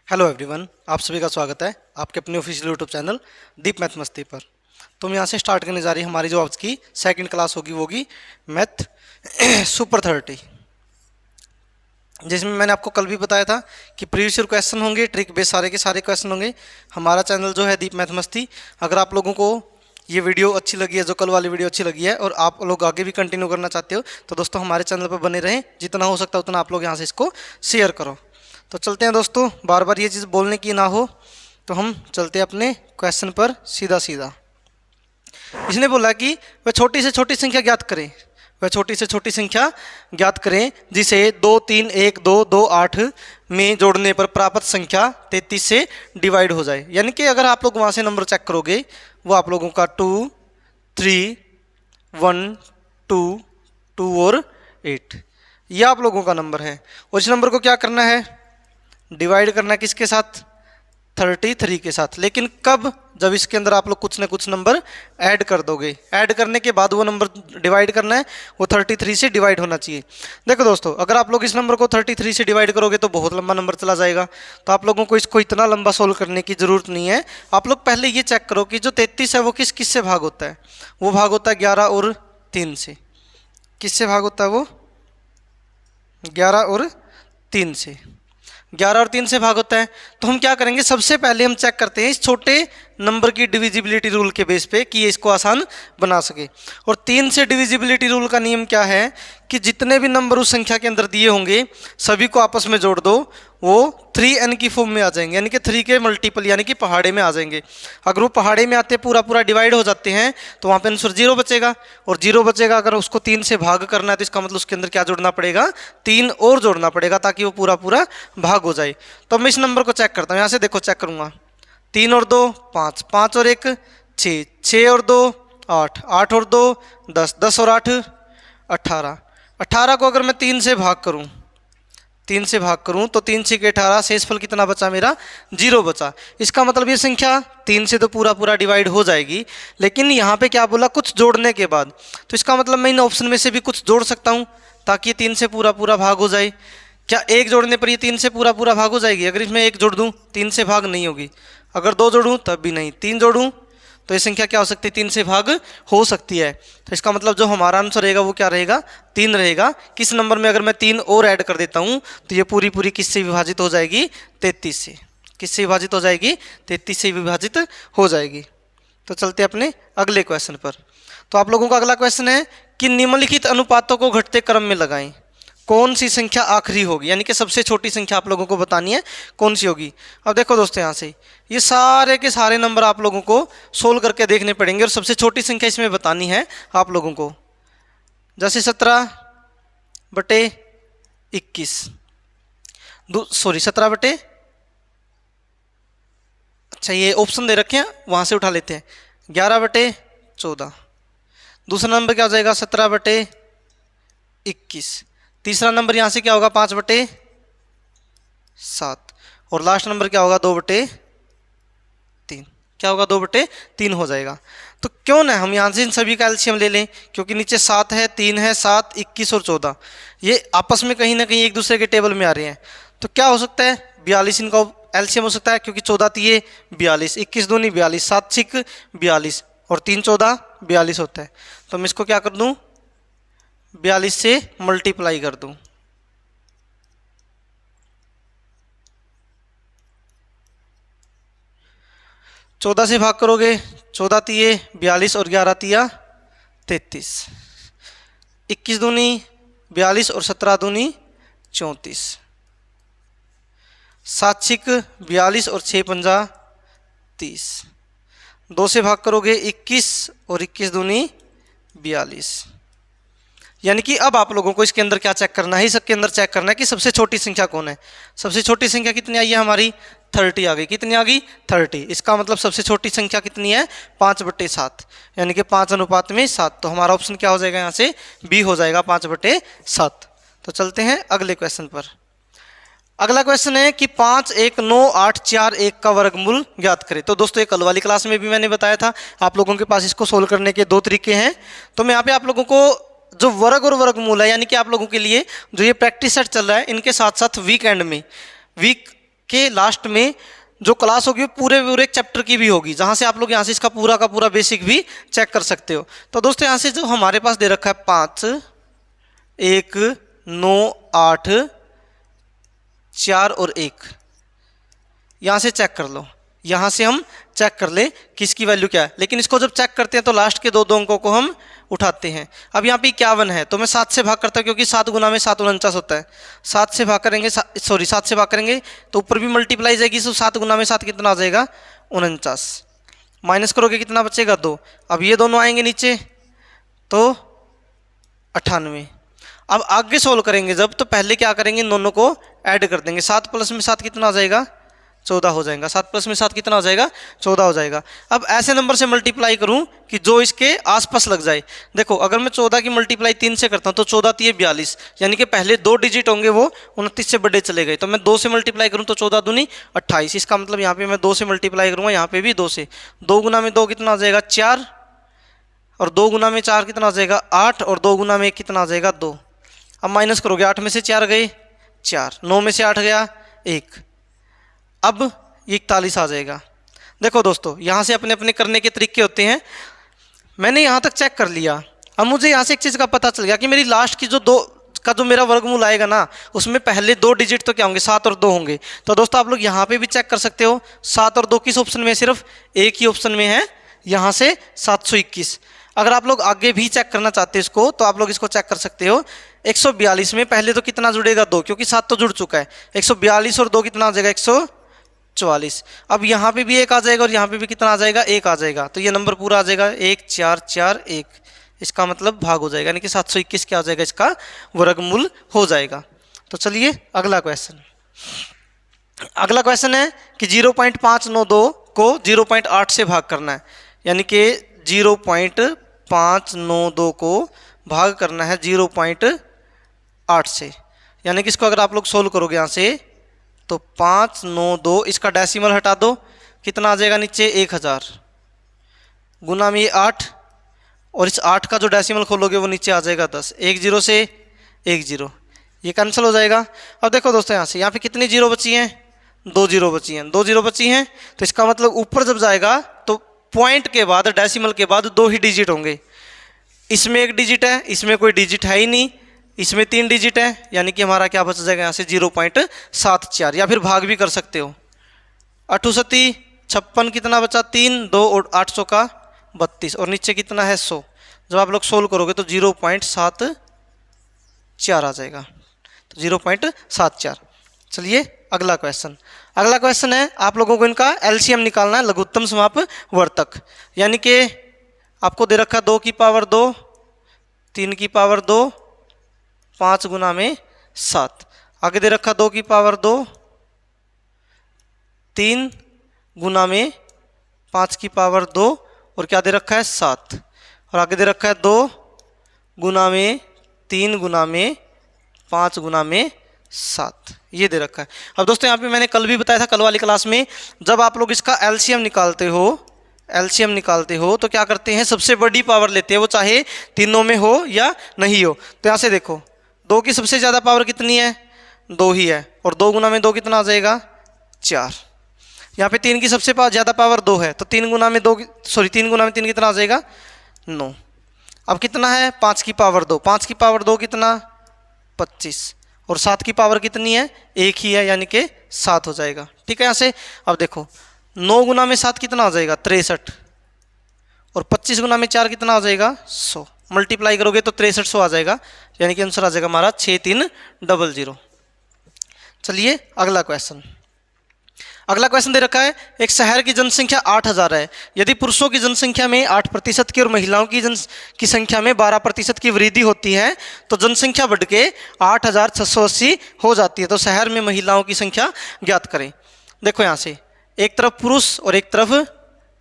Hello everyone, आप सभी का स्वागत है आपके अपने ऑफिशियल यूट्यूब चैनल दीप मैथ मस्ती पर। तो हम यहाँ से स्टार्ट करने जा रही है हमारी जो आज की सेकंड क्लास होगी वो होगी मैथ सुपर 30, जिसमें मैंने आपको कल भी बताया था कि प्रीवियस ईयर क्वेश्चन होंगे, ट्रिक बेस सारे के सारे क्वेश्चन होंगे। हमारा चैनल जो है दीप मैथ मस्ती, अगर आप लोगों को ये वीडियो अच्छी लगी है, जो कल वाली वीडियो अच्छी लगी है और आप लोग आगे भी कंटिन्यू करना चाहते हो तो दोस्तों हमारे चैनल पर बने रहें। जितना हो सकता है उतना आप लोग यहाँ से इसको शेयर करो। तो चलते हैं दोस्तों, बार बार ये चीज़ बोलने की ना हो, तो हम चलते हैं अपने क्वेश्चन पर सीधा सीधा। इसने बोला कि वह छोटी से छोटी संख्या ज्ञात करें, वह छोटी से छोटी संख्या ज्ञात करें जिसे 2 3 1 2 2 8 में जोड़ने पर प्राप्त संख्या 33 से डिवाइड हो जाए। यानी कि अगर आप लोग वहाँ से नंबर चेक करोगे वो आप लोगों का 2 3 1 2 2 और 8, ये आप लोगों का नंबर है। और इस नंबर को क्या करना है, डिवाइड करना है किसके साथ, 33 के साथ। लेकिन कब, जब इसके अंदर आप लोग कुछ ना कुछ नंबर ऐड कर दोगे। ऐड करने के बाद वो नंबर डिवाइड करना है, वो 33 से डिवाइड होना चाहिए। देखो दोस्तों, अगर आप लोग इस नंबर को 33 से डिवाइड करोगे तो बहुत लंबा नंबर चला जाएगा, तो आप लोगों को इसको इतना लंबा सोल्व करने की ज़रूरत नहीं है। आप लोग पहले ये चेक करो कि जो 33 है वो किस किस से भाग होता है। वो भाग होता है 11 और 3 से। किससे भाग होता है वो, 11 और 3 से। 11 और 3 से भाग होता है। तो हम क्या करेंगे, सबसे पहले हम चेक करते हैं इस छोटे नंबर की डिविजिबिलिटी रूल के बेस पे कि ये इसको आसान बना सके। और 3 से डिविजिबिलिटी रूल का नियम क्या है कि जितने भी नंबर उस संख्या के अंदर दिए होंगे सभी को आपस में जोड़ दो, वो 3n की फॉर्म में आ जाएंगे, यानी कि 3 के मल्टीपल यानी कि पहाड़े में आ जाएंगे। अगर वो पहाड़े में आते पूरा पूरा डिवाइड हो जाते हैं तो वहाँ पे आंसर 0 बचेगा। और 0 बचेगा, अगर उसको 3 से भाग करना है तो इसका मतलब उसके अंदर क्या जोड़ना पड़ेगा, 3 और जोड़ना पड़ेगा ताकि वो पूरा पूरा भाग हो जाए। तो मैं इस नंबर को चेक करता हूँ, यहाँ से देखो चेक करूँगा, 3 और 2 5, 5 और 1 6, 6 और 2 8, 8 और 2 10, 10 और 8 18, 18 को अगर मैं 3 से भाग करूँ, 3 से भाग करूं तो 3 6 18, शेषफल कितना बचा मेरा, 0 बचा। इसका मतलब ये संख्या 3 से तो पूरा पूरा डिवाइड हो जाएगी, लेकिन यहाँ पे क्या बोला, कुछ जोड़ने के बाद। तो इसका मतलब मैं इन ऑप्शन में से भी कुछ जोड़ सकता हूँ ताकि 3 से पूरा पूरा भाग हो जाए। क्या एक जोड़ने पर ये 3 से पूरा पूरा भाग हो जाएगी? अगर इसमें 1 जोड़ दूँ 3 से भाग नहीं होगी, अगर 2 जोड़ूँ तब भी नहीं, 3 जोड़ूँ तो ये संख्या क्या हो सकती है, 3 से भाग हो सकती है। तो इसका मतलब जो हमारा आंसर रहेगा वो क्या रहेगा, 3 रहेगा। किस नंबर में अगर मैं 3 और ऐड कर देता हूँ तो ये पूरी पूरी किससे विभाजित हो जाएगी, 33 से। किससे विभाजित हो जाएगी, 33 से विभाजित हो जाएगी। तो चलते अपने अगले क्वेश्चन पर। तो आप लोगों का अगला क्वेश्चन है कि निम्नलिखित अनुपातों को घटते क्रम में लगाएं, कौन सी संख्या आखिरी होगी, यानी कि सबसे छोटी संख्या आप लोगों को बतानी है कौन सी होगी। अब देखो दोस्तों, यहाँ से ये सारे के सारे नंबर आप लोगों को सोल्व करके देखने पड़ेंगे और सबसे छोटी संख्या इसमें बतानी है आप लोगों को। जैसे 17/21, सॉरी 17 अच्छा ये ऑप्शन दे रखे हैं वहाँ से उठा लेते हैं, 11/14। दूसरा नंबर क्या हो जाएगा, 17/21। तीसरा नंबर यहाँ से क्या होगा, 5/7। और लास्ट नंबर क्या होगा, 2/3। क्या होगा, 2/3 हो जाएगा। तो क्यों ना हम यहाँ से इन सभी का एलसीएम ले लें, क्योंकि नीचे 7 है, 3 है, 7 21 और 14 ये आपस में कहीं ना कहीं एक दूसरे के टेबल में आ रहे हैं। तो क्या हो सकता है, 42 इनका एलसीएम हो सकता है, क्योंकि 14 3 42, 21 दूनी 42, 7 6 42 और 3 14 42 होता है। तो मैं इसको क्या कर दूँ, 42 से मल्टीप्लाई कर दूं। चौदह से भाग करोगे, 14 3 42 और 11 3 33, 21 दूनी 42 और 17 दूनी 34, 7 6 42 और 6 5 30। 2 से भाग करोगे 21 और 21 दूनी 42। यानी कि अब आप लोगों को इसके अंदर क्या चेक करना है, इसके अंदर चेक करना है कि सबसे छोटी संख्या कौन है। सबसे छोटी संख्या कितनी आई है हमारी, 30 आ गई। कितनी आ गई, 30। इसका मतलब सबसे छोटी संख्या कितनी है, 5/7, यानी कि 5:7। तो हमारा ऑप्शन क्या हो जाएगा, यहाँ से बी हो जाएगा, 5/7। तो चलते हैं अगले क्वेश्चन पर। अगला क्वेश्चन है कि 5 1 9 8 4 1 का वर्गमूल ज्ञात करें। तो दोस्तों एक कल वाली क्लास में भी मैंने बताया था, आप लोगों के पास इसको सोल्व करने के 2 तरीके हैं। तो मैं यहाँ पे आप लोगों को जो वर्ग और वर्गमूल है, यानी कि आप लोगों के लिए जो ये प्रैक्टिस सेट चल रहा है, इनके साथ साथ वीक के लास्ट में जो क्लास होगी वो पूरे पूरे एक चैप्टर की भी होगी, जहाँ से आप लोग यहाँ से इसका पूरा का पूरा बेसिक भी चेक कर सकते हो। तो दोस्तों यहाँ से जो हमारे पास दे रखा है 5, 1, 9, 8, 4 और 1, यहाँ से चेक कर लो, यहाँ से हम चेक कर ले कि इसकी वैल्यू क्या है। लेकिन इसको जब चेक करते हैं तो लास्ट के दो अंकों को हम उठाते हैं। अब यहाँ पे 51 है तो मैं 7 से भाग करता हूँ, क्योंकि 7 गुना में 7 49 होता है। 7 से भाग करेंगे, 7 से भाग करेंगे तो ऊपर भी मल्टीप्लाई जाएगी, तो 7 गुना में 7 कितना आ जाएगा 49। माइनस करोगे कितना बचेगा 2। अब ये दोनों आएंगे नीचे तो 98। अब आगे सोल्व करेंगे जब, तो पहले क्या करेंगे, इन दोनों को ऐड कर देंगे। 7 प्लस में 7 कितना आ जाएगा 14 हो जाएगा। 7 प्लस में 7 कितना हो जाएगा 14 हो जाएगा। अब ऐसे नंबर से मल्टीप्लाई करूं कि जो इसके आसपास लग जाए। देखो अगर मैं 14 की मल्टीप्लाई 3 से करता हूं तो 14 3 42, यानी कि पहले 2 डिजिट होंगे वो 29 से बड़े चले गए। तो मैं 2 से मल्टीप्लाई करूं तो 14 दूनी 28। इसका मतलब यहाँ पे मैं 2 से मल्टीप्लाई करूँगा, यहाँ पे भी 2 से। 2 गुना में 2 कितना आ जाएगा 4, और 2 गुना में 4 कितना आ जाएगा 8, और 2 गुना में 1 कितना आ जाएगा 2। अब माइनस करोगे, 8 में से 4 गए 4, 9 में से 8 गया 1, अब 41 आ जाएगा। देखो दोस्तों यहाँ से अपने अपने करने के तरीके होते हैं। मैंने यहाँ तक चेक कर लिया। अब मुझे यहाँ से एक चीज़ का पता चल गया कि मेरी लास्ट की जो 2 का जो मेरा वर्गमूल आएगा ना, उसमें पहले 2 डिजिट तो क्या होंगे 7 और 2 होंगे। तो दोस्तों आप लोग यहाँ पे भी चेक कर सकते हो, 7 और 2 किस ऑप्शन में, सिर्फ एक ही ऑप्शन में है, यहाँ से 721। अगर आप लोग आगे भी चेक करना चाहते हैं इसको, तो आप लोग इसको चेक कर सकते हो। 142 में पहले तो कितना जुड़ेगा 2, क्योंकि 7 तो जुड़ चुका है। 142 और 2 कितना आ जाएगा 144। अब यहाँ पे भी 1 आ जाएगा और यहाँ पे भी कितना आ जाएगा 1 आ जाएगा। तो ये नंबर पूरा आ जाएगा 1 4 4 1। इसका मतलब भाग हो जाएगा, यानी कि 721 क्या हो जाएगा, इसका वर्गमूल हो जाएगा। तो चलिए अगला क्वेश्चन। अगला क्वेश्चन है कि 0.592 को 0.8 से भाग करना है, यानी कि 0.592 को भाग करना है 0.8 से। यानी कि इसको अगर आप लोग सोल्व करोगे यहाँ से तो 592, इसका डेसिमल हटा दो, कितना आ जाएगा नीचे 1000, गुना में ये 8, और इस 8 का जो डेसिमल खोलोगे वो नीचे आ जाएगा 10। 1 0 से 1 0, ये कैंसिल हो जाएगा। अब देखो दोस्तों यहाँ पे कितनी जीरो बची हैं, 2 0 बची हैं, 2 0 बची हैं। तो इसका मतलब ऊपर जब जाएगा तो पॉइंट के बाद, डेसिमल के बाद 2 ही डिजिट होंगे। इसमें 1 डिजिट है, इसमें कोई डिजिट है ही नहीं, इसमें 3 डिजिट है, यानी कि हमारा क्या बच जाएगा यहाँ से 0.74। या फिर भाग भी कर सकते हो, 8 सती 56 कितना बचा 3, 2 और 800 का 32, और नीचे कितना है 100। जब आप लोग सोल्व करोगे तो 0.74 आ जाएगा, तो 0.74। चलिए अगला क्वेश्चन। अगला क्वेश्चन है आप लोगों को इनका एलसीएम निकालना है, लघुत्तम समापवर्तक। यानी कि आपको दे रखा 2 की पावर 2, 3 की पावर 2, 5 गुना में 7। आगे दे रखा 2 की पावर 2, 3 गुना में 5 की पावर 2, और क्या दे रखा है 7। और आगे दे रखा है 2 गुना में 3 गुना में 5 गुना में 7, ये दे रखा है। अब दोस्तों यहाँ पे मैंने कल भी बताया था, कल वाली क्लास में, जब आप लोग इसका एलसीएम निकालते हो तो क्या करते हैं, सबसे बड़ी पावर लेते हैं, वो चाहे तीनों में हो या नहीं हो। तो यहाँ से देखो 2 की सबसे ज़्यादा पावर कितनी है, 2 ही है, और 2 गुना में 2 कितना आ जाएगा 4। यहाँ पे 3 की सबसे ज़्यादा पावर 2 है, तो 3 गुना में 3 कितना आ जाएगा 9। अब कितना है 5 की पावर 2, 5 की पावर 2 कितना 25, और 7 की पावर कितनी है 1 ही है, यानी कि 7 हो जाएगा। ठीक है, यहाँ से अब देखो 9 गुना में 7 कितना आ जाएगा 63, और 25 गुना में 4 कितना आ जाएगा 100। मल्टीप्लाई करोगे तो 6300 आ जाएगा, यानी कि आंसर आ जाएगा हमारा 6300। चलिए अगला क्वेश्चन। अगला क्वेश्चन दे रखा है, एक शहर की जनसंख्या 8000 है। यदि पुरुषों की जनसंख्या में 8% की और महिलाओं की संख्या में 12% की वृद्धि होती है तो जनसंख्या बढ़ के 8680 हो जाती है। तो शहर में महिलाओं की संख्या ज्ञात करें। देखो यहाँ से एक तरफ पुरुष और एक तरफ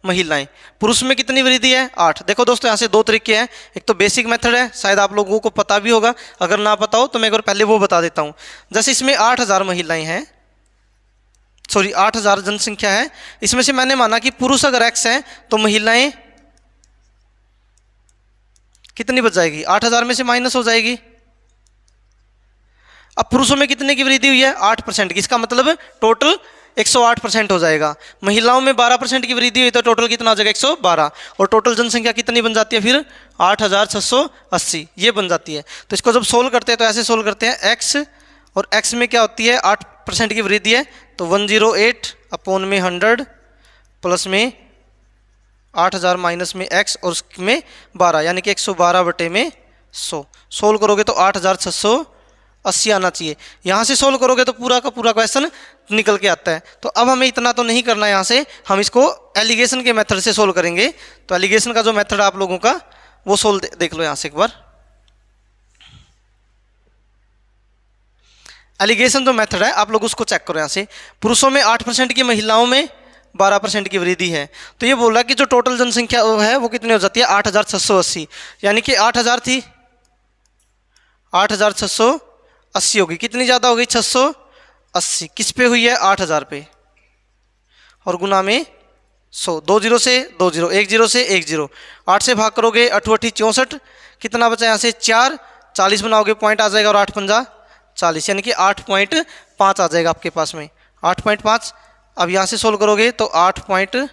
महिलाएं। पुरुष में कितनी वृद्धि है 8। देखो दोस्तों यहाँ से 2 तरीके हैं, एक तो बेसिक मेथड है, शायद आप लोगों को पता भी होगा, अगर ना पता हो तो मैं एक बार पहले वो बता देता हूँ। जैसे इसमें 8000 महिलाएं हैं, 8000 जनसंख्या है, इसमें से मैंने माना कि पुरुष अगर x है तो महिलाएं कितनी बच जाएगी, 8000 में से माइनस हो जाएगी। अब पुरुषों में कितने की वृद्धि हुई है 8% की, इसका मतलब टोटल 108% हो जाएगा। महिलाओं में 12% की वृद्धि हुई तो टोटल कितना हो जाएगा 112, और टोटल जनसंख्या कितनी बन जाती है फिर 8680 ये बन जाती है। तो इसको जब सोल्व करते हैं तो ऐसे सोल्व करते हैं, x और x में क्या होती है 8% की वृद्धि है तो 108 अपॉन में 100 प्लस में 8000 माइनस में x और उसमें 12 यानी कि 112 बटे में 100। सोल्व करोगे तो 8680 आना चाहिए। यहाँ से सोल्व करोगे तो पूरा का पूरा क्वेश्चन निकल के आता है। तो अब हमें इतना तो नहीं करना है, यहाँ से हम इसको एलिगेशन के मेथड से सोल्व करेंगे। तो एलिगेशन का जो मेथड आप लोगों का वो सोल्व देख लो यहाँ से एक बार। एलिगेशन जो मेथड है आप लोग उसको चेक करो। यहाँ से पुरुषों में 8% की, महिलाओं में 12% की वृद्धि है। तो ये बोला कि जो टोटल जनसंख्या है वो कितनी हो जाती है 8680, यानी कि 8000 थी 8680 होगी। कितनी ज़्यादा हो गई 680, किस पे हुई है 8000 पे, और गुना में 100, 2 0 से 2 0, 1 0 से 1 0, 8 से भाग करोगे 8 8 64, कितना बचा यहाँ से 4, 40 बनाओगे पॉइंट आ जाएगा और 8 पंजा 40, यानी कि 8.5 आ जाएगा आपके पास में 8.5। अब यहाँ से सोल्व करोगे तो 8.5,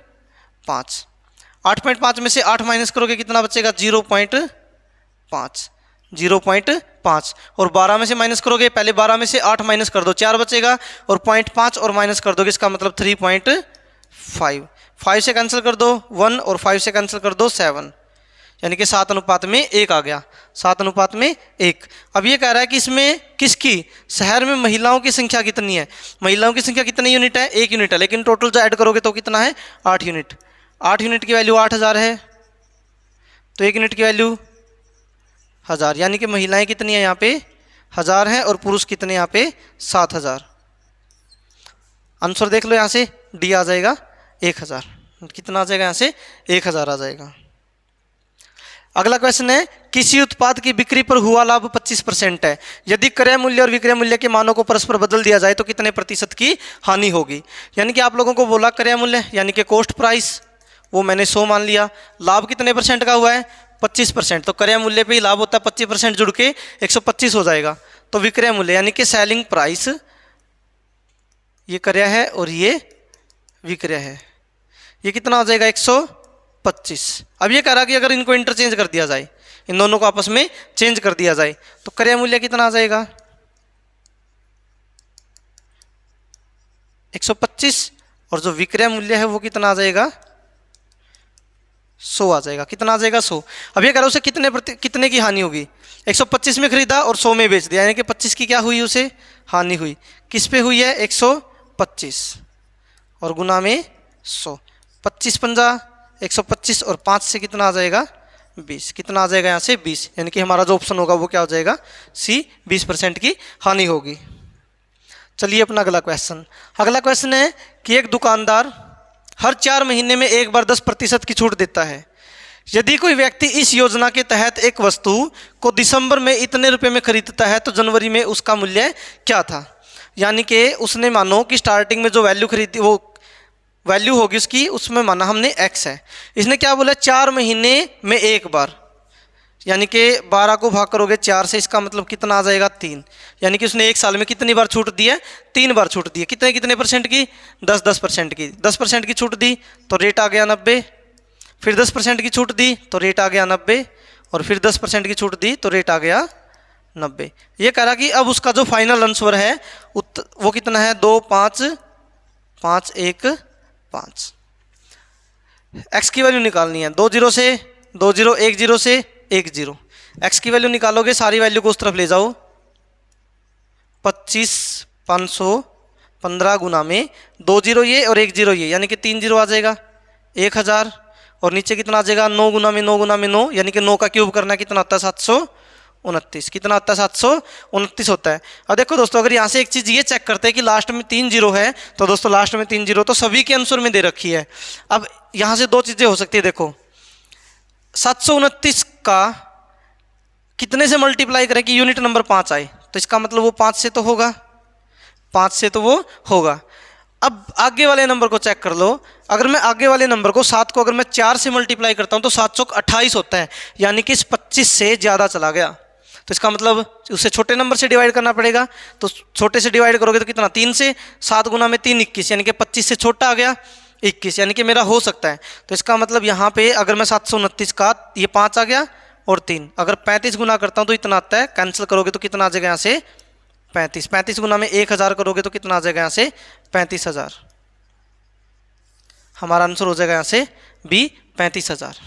8.5 में से 8 माइनस करोगे कितना बचेगा 0.5, 0.5, और 12 में से माइनस करोगे, पहले 12 में से 8 माइनस कर दो 4 बचेगा, और 0.5 और माइनस कर दोगे इसका मतलब 3.5, 5 से कैंसिल कर दो 1 और 5 से कैंसिल कर दो 7, यानी कि 7:1 आ गया, 7:1। अब ये कह रहा है कि इसमें किसकी, शहर में महिलाओं की संख्या कितनी है। महिलाओं की संख्या कितनी यूनिट है 1 यूनिट है, लेकिन टोटल जो ऐड करोगे तो कितना है 8 यूनिट। 8 यूनिट की वैल्यू 8000 है तो 1 यूनिट की वैल्यू 1000, यानी कि महिलाएं कितनी है यहाँ पे 1000 है और पुरुष कितने यहाँ पे 7000। आंसर देख लो यहाँ से डी आ जाएगा 1000, कितना आ जाएगा यहाँ से 1000 आ जाएगा। अगला क्वेश्चन है किसी उत्पाद की बिक्री पर हुआ लाभ 25% है, यदि क्रय मूल्य और विक्रय मूल्य के मानों को परस्पर बदल दिया जाए तो कितने प्रतिशत की हानि होगी। यानी कि आप लोगों को बोला क्रय मूल्य यानी कि कॉस्ट प्राइस वो मैंने 100 मान लिया, लाभ कितने % का हुआ है 25%, तो क्रय मूल्य पे ही लाभ होता है 25% जुड़ के 125 हो जाएगा। तो विक्रय मूल्य यानी कि सेलिंग प्राइस, ये क्रय है और ये विक्रय है, ये कितना हो जाएगा 125। अब ये कह रहा कि अगर इनको इंटरचेंज कर दिया जाए, इन दोनों को आपस में चेंज कर दिया जाए तो क्रय मूल्य कितना आ जाएगा 125, और जो विक्रय मूल्य है वो कितना आ जाएगा 100 आ जाएगा। कितना आ जाएगा 100। अब ये कह रहा उसे कितने की हानि होगी, 125 में खरीदा और 100 में बेच दिया, यानी कि 25 की क्या हुई उसे हानि हुई। किस पे हुई है 125 और गुना में 100, 25 पंजा 125 और 5 से कितना आ जाएगा 20, कितना आ जाएगा यहाँ से 20, यानी कि हमारा जो ऑप्शन होगा वो क्या हो जाएगा सी, 20% की हानि होगी। चलिए अपना अगला क्वेश्चन। अगला क्वेश्चन है कि एक दुकानदार हर 4 महीने में एक बार 10% की छूट देता है। यदि कोई व्यक्ति इस योजना के तहत एक वस्तु को दिसंबर में इतने रुपए में खरीदता है तो जनवरी में उसका मूल्य क्या था। यानी कि उसने मानो कि स्टार्टिंग में जो वैल्यू खरीदी वो वैल्यू होगी उसकी, उसमें माना हमने x है, इसने क्या बोला 4 महीने में एक बार, यानी कि 12 को भाग करोगे 4 से, इसका मतलब कितना आ जाएगा 3, यानी कि उसने एक साल में कितनी बार छूट दी है 3 बार छूट दी है। कितने % की 10% की, 10% की छूट दी तो रेट आ गया 90, फिर 10% की छूट दी तो रेट आ गया 90, और फिर 10% की छूट दी तो रेट आ गया 90। ये कह रहा कि अब उसका जो फाइनल आंसर है वो कितना है 2 5 5 1 5। x की वैल्यू निकालनी है 2 0 से 2 0, 1 0 से 1 0, x की वैल्यू निकालोगे सारी वैल्यू को उस तरफ ले जाओ, 25 515 गुना में 2 0 ये और 1 0 ये, यानी कि 3 0 आ जाएगा 1000, और नीचे कितना आ जाएगा 9 गुना में 9 गुना में 9, यानी कि 9 का क्यूब करना है, कितना आता है 729, कितना आता है 729 होता है। अब देखो दोस्तों अगर यहाँ से एक चीज़ ये चेक करते हैं कि लास्ट में 3 0 है तो दोस्तों लास्ट में 3 0 तो सभी के आंसर में दे रखी है। अब यहाँ से 2 चीज़ें हो सकती है, देखो 729 का कितने से मल्टीप्लाई करें कि यूनिट नंबर 5 आए, तो इसका मतलब वो 5 से तो होगा, 5 से तो वो होगा। अब आगे वाले नंबर को चेक कर लो, अगर मैं आगे वाले नंबर को 7 को अगर मैं 4 से मल्टीप्लाई करता हूँ तो 7 चौक 28 होता है, यानी कि इस 25 से ज़्यादा चला गया। तो इसका मतलब उससे छोटे नंबर से डिवाइड करना पड़ेगा। तो छोटे से डिवाइड करोगे तो कितना, 3 से, 7 गुना में 3 21, यानी कि 25 से छोटा आ गया 21, यानी कि मेरा हो सकता है। तो इसका मतलब यहाँ पे अगर मैं 729 का ये 5 आ गया और 3, अगर 35 गुना करता हूँ तो इतना आता है, कैंसिल करोगे तो कितना आ जाएगा यहाँ से 35, 35 गुना में 1000 करोगे तो कितना आ जाएगा यहाँ से 35,000। हमारा आंसर हो जाएगा यहाँ से बी 35,000।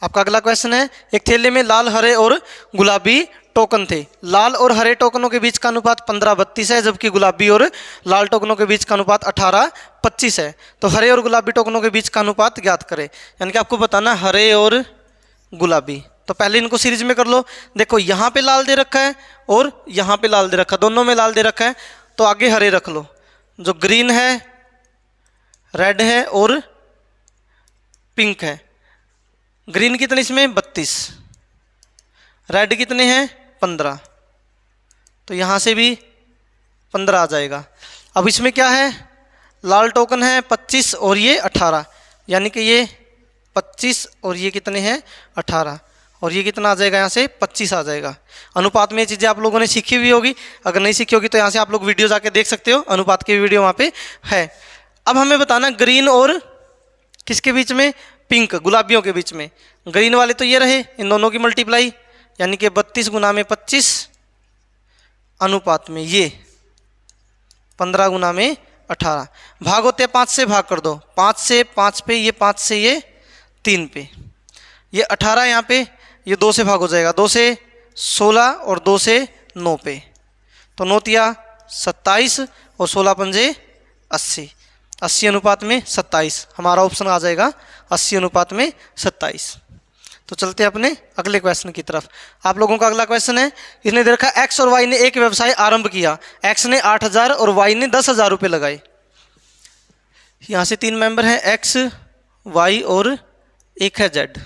आपका अगला क्वेश्चन है, एक थैले में लाल, हरे और गुलाबी टोकन थे। लाल और हरे टोकनों के बीच का अनुपात 15-32 है, जबकि गुलाबी और लाल टोकनों के बीच का अनुपात 18-25 है। तो हरे और गुलाबी टोकनों के बीच का अनुपात ज्ञात करें। यानी कि आपको बताना हरे और गुलाबी। तो पहले इनको सीरीज में कर लो। देखो यहाँ पे लाल दे रखा है और यहाँ पे लाल दे रखा है, दोनों में लाल दे रखा है, तो आगे हरे रख लो। जो ग्रीन है, रेड है और पिंक है। ग्रीन कितने इसमें 32, रेड कितने हैं 15, तो यहाँ से भी 15 आ जाएगा। अब इसमें क्या है, लाल टोकन है 25 और ये 18, यानी कि ये 25 और ये कितने हैं 18, और ये कितना आ जाएगा यहाँ से 25 आ जाएगा। अनुपात में ये चीज़ें आप लोगों ने सीखी हुई होगी, अगर नहीं सीखी होगी तो यहाँ से आप लोग वीडियो जाके देख सकते हो, अनुपात की वीडियो वहाँ पे है। अब हमें बताना ग्रीन और किसके बीच में, पिंक, गुलाबियों के बीच में। ग्रीन वाले तो ये रहे, इन दोनों की मल्टीप्लाई, यानी कि 32 गुना में 25 अनुपात में ये 15 गुना में 18। भाग होते हैं 5 से, भाग कर दो, 5 से 5 पे, ये 5 से ये 3 पे, ये 18 यहाँ पे, ये 2 से भाग हो जाएगा, 2 से 16 और 2 से 9 पे, तो 9 तिया 27 और 16 पंजे 80, 80 अनुपात में 27। हमारा ऑप्शन आ जाएगा 80 अनुपात में 27। तो चलते हैं अपने अगले क्वेश्चन की तरफ। आप लोगों का अगला क्वेश्चन है, इसने दे रखा एक्स और वाई ने एक व्यवसाय आरंभ किया। एक्स ने 8,000 और वाई ने 10,000 रुपये लगाए। यहाँ से 3 मेंबर हैं, एक्स, वाई और एक है जेड।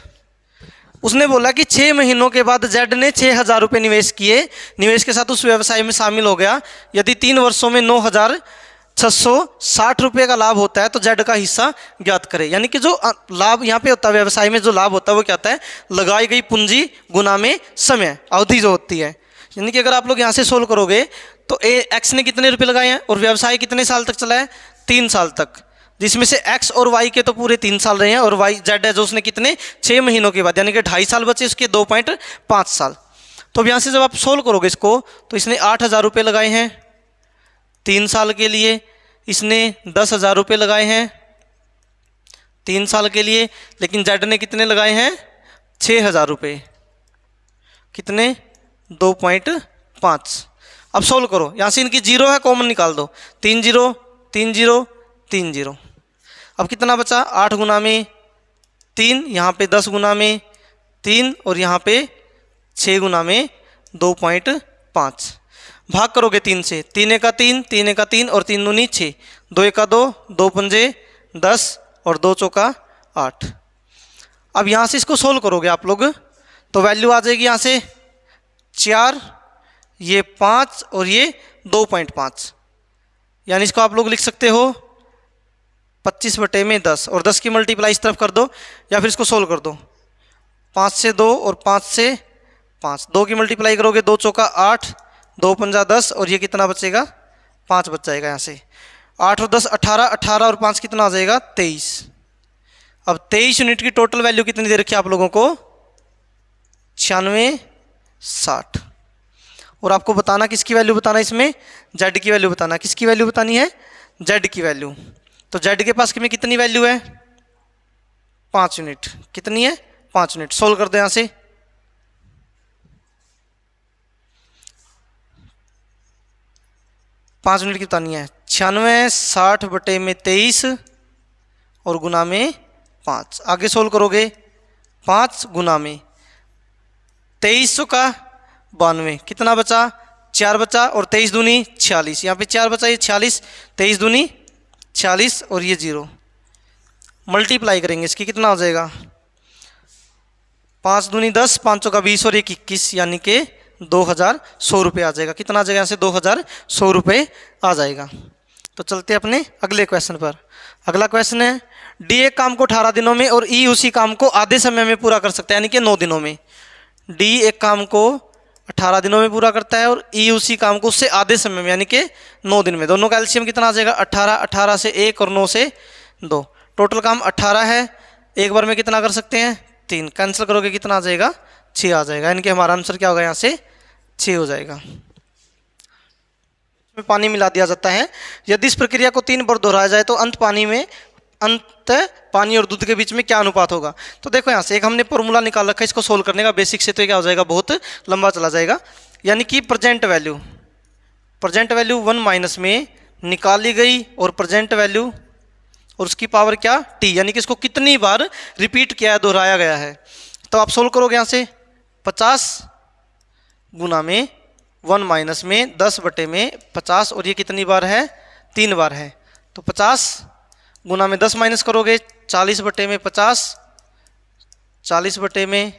उसने बोला कि 6 महीनों के बाद जेड ने 6,000 रुपये निवेश किए, निवेश के साथ उस व्यवसाय में शामिल हो गया। यदि 3 वर्षों में 9,660 रुपये का लाभ होता है तो जेड का हिस्सा ज्ञात करें। यानी कि जो लाभ यहाँ पे होता है, व्यवसाय में जो लाभ होता है वो क्या होता है, लगाई गई पूंजी गुना में समय, अवधि जो होती है। यानी कि अगर आप लोग यहाँ से सोल्व करोगे तो एक्स ने कितने रुपये लगाए हैं और व्यवसाय कितने साल तक चला है, 3 साल तक, जिसमें से एक्स और वाई के तो पूरे 3 साल रहे हैं, और वाई जेड है जो उसने कितने 6 महीनों के बाद, यानी कि 2.5 साल बचे, उसके 2.5 साल। तो अब यहाँ से जब आप सोल्व करोगे इसको, तो इसने 8,000 रुपये लगाए हैं 3 साल के लिए, इसने 10,000 रुपये लगाए हैं 3 साल के लिए, लेकिन जेड ने कितने लगाए हैं 6,000 रुपये, कितने 2.5। अब सोल्व करो, यहाँ से इनकी 0 है, कॉमन निकाल दो, 3 0 3 0 3 0। अब कितना बचा, 8 गुना में 3, यहाँ पे 10 गुना में 3 और यहाँ पे 6 गुना में 2.5। भाग करोगे 3 से, 3 एका 3, 3 एका 3 और 3 दूनी 6, 2 एका 2, 2 पंजे 10 और 2 चौका 8। अब यहाँ से इसको सोल्व करोगे आप लोग तो वैल्यू आ जाएगी यहाँ से 4, ये 5 और ये 2.5, यानी इसको आप लोग लिख सकते हो 25/10, और 10 की मल्टीप्लाई इस तरफ कर दो या फिर इसको सोल्व कर दो, 5 से 2 और 5 से 5, 2 की मल्टीप्लाई करोगे 2 चौका 8, 2 पंजा 10 और ये कितना बचेगा 5 बच जाएगा यहाँ से, 8 और 10 18, 18 और 5 कितना आ जाएगा 23। अब 23 यूनिट की टोटल वैल्यू कितनी दे रखी है आप लोगों को 9660, और आपको बताना किसकी वैल्यू बताना, इसमें जेड की वैल्यू बताना। किसकी वैल्यू बतानी है, जेड की वैल्यू। तो जेड के पास में कितनी वैल्यू है 5 यूनिट, कितनी है 5 यूनिट। सोल्व कर दो यहाँ से, 5 यूनिट की बतानी है 9660/23 और गुना में 5। आगे सोल्व करोगे 5 गुना में 2300 का 92, कितना बचा 4 बचा, और 23 दूनी 46, यहाँ पे 4 बचा, ये 46, 23 दूनी 46 और ये 0। मल्टीप्लाई करेंगे इसकी, कितना हो जाएगा 5 दूनी 10, 5 का 20 और 1 21, यानी कि 2100 रुपये आ जाएगा। कितना आ जाएगा यहाँ से 2100 रुपये आ जाएगा। तो चलते हैं अपने अगले क्वेश्चन पर। अगला क्वेश्चन है, डी एक काम को 18 दिनों में और ई उसी काम को आधे समय में पूरा कर सकता है, यानी कि 9 दिनों में। डी एक काम को 18 दिनों में पूरा करता है और ई उसी काम को उससे आधे समय में, यानी कि 9 दिन में। दोनों का एलसीएम कितना आ जाएगा? 18, 18 से 1 और 9 से 2। टोटल काम 18 है, एक बार में कितना कर सकते हैं? 3। कैंसिल करोगे कितना आ जाएगा? 6 आ जाएगा, यानी कि हमारा आंसर क्या होगा? यहाँ से 6 हो जाएगा। में पानी मिला दिया जाता है। यदि इस प्रक्रिया को 3 बार दोहराया जाए तो अंत पानी और दूध के बीच में क्या अनुपात होगा? तो देखो यहाँ से एक हमने फॉर्मूला निकाल रखा है इसको सोल्व करने का बेसिक से, तो क्या हो जाएगा? बहुत लंबा चला जाएगा। यानी कि प्रेजेंट वैल्यू 1 माइनस में निकाली गई और प्रेजेंट वैल्यू और उसकी पावर क्या? टी, यानी कि इसको कितनी बार रिपीट किया है, दोहराया गया है। तो आप सोल्व करोगे यहाँ से 50 गुना में 1 माइनस में 10 बटे में 50, और ये कितनी बार है? 3 बार है। तो 50 गुना में 10 माइनस करोगे 40 बटे में 50, 40 बटे में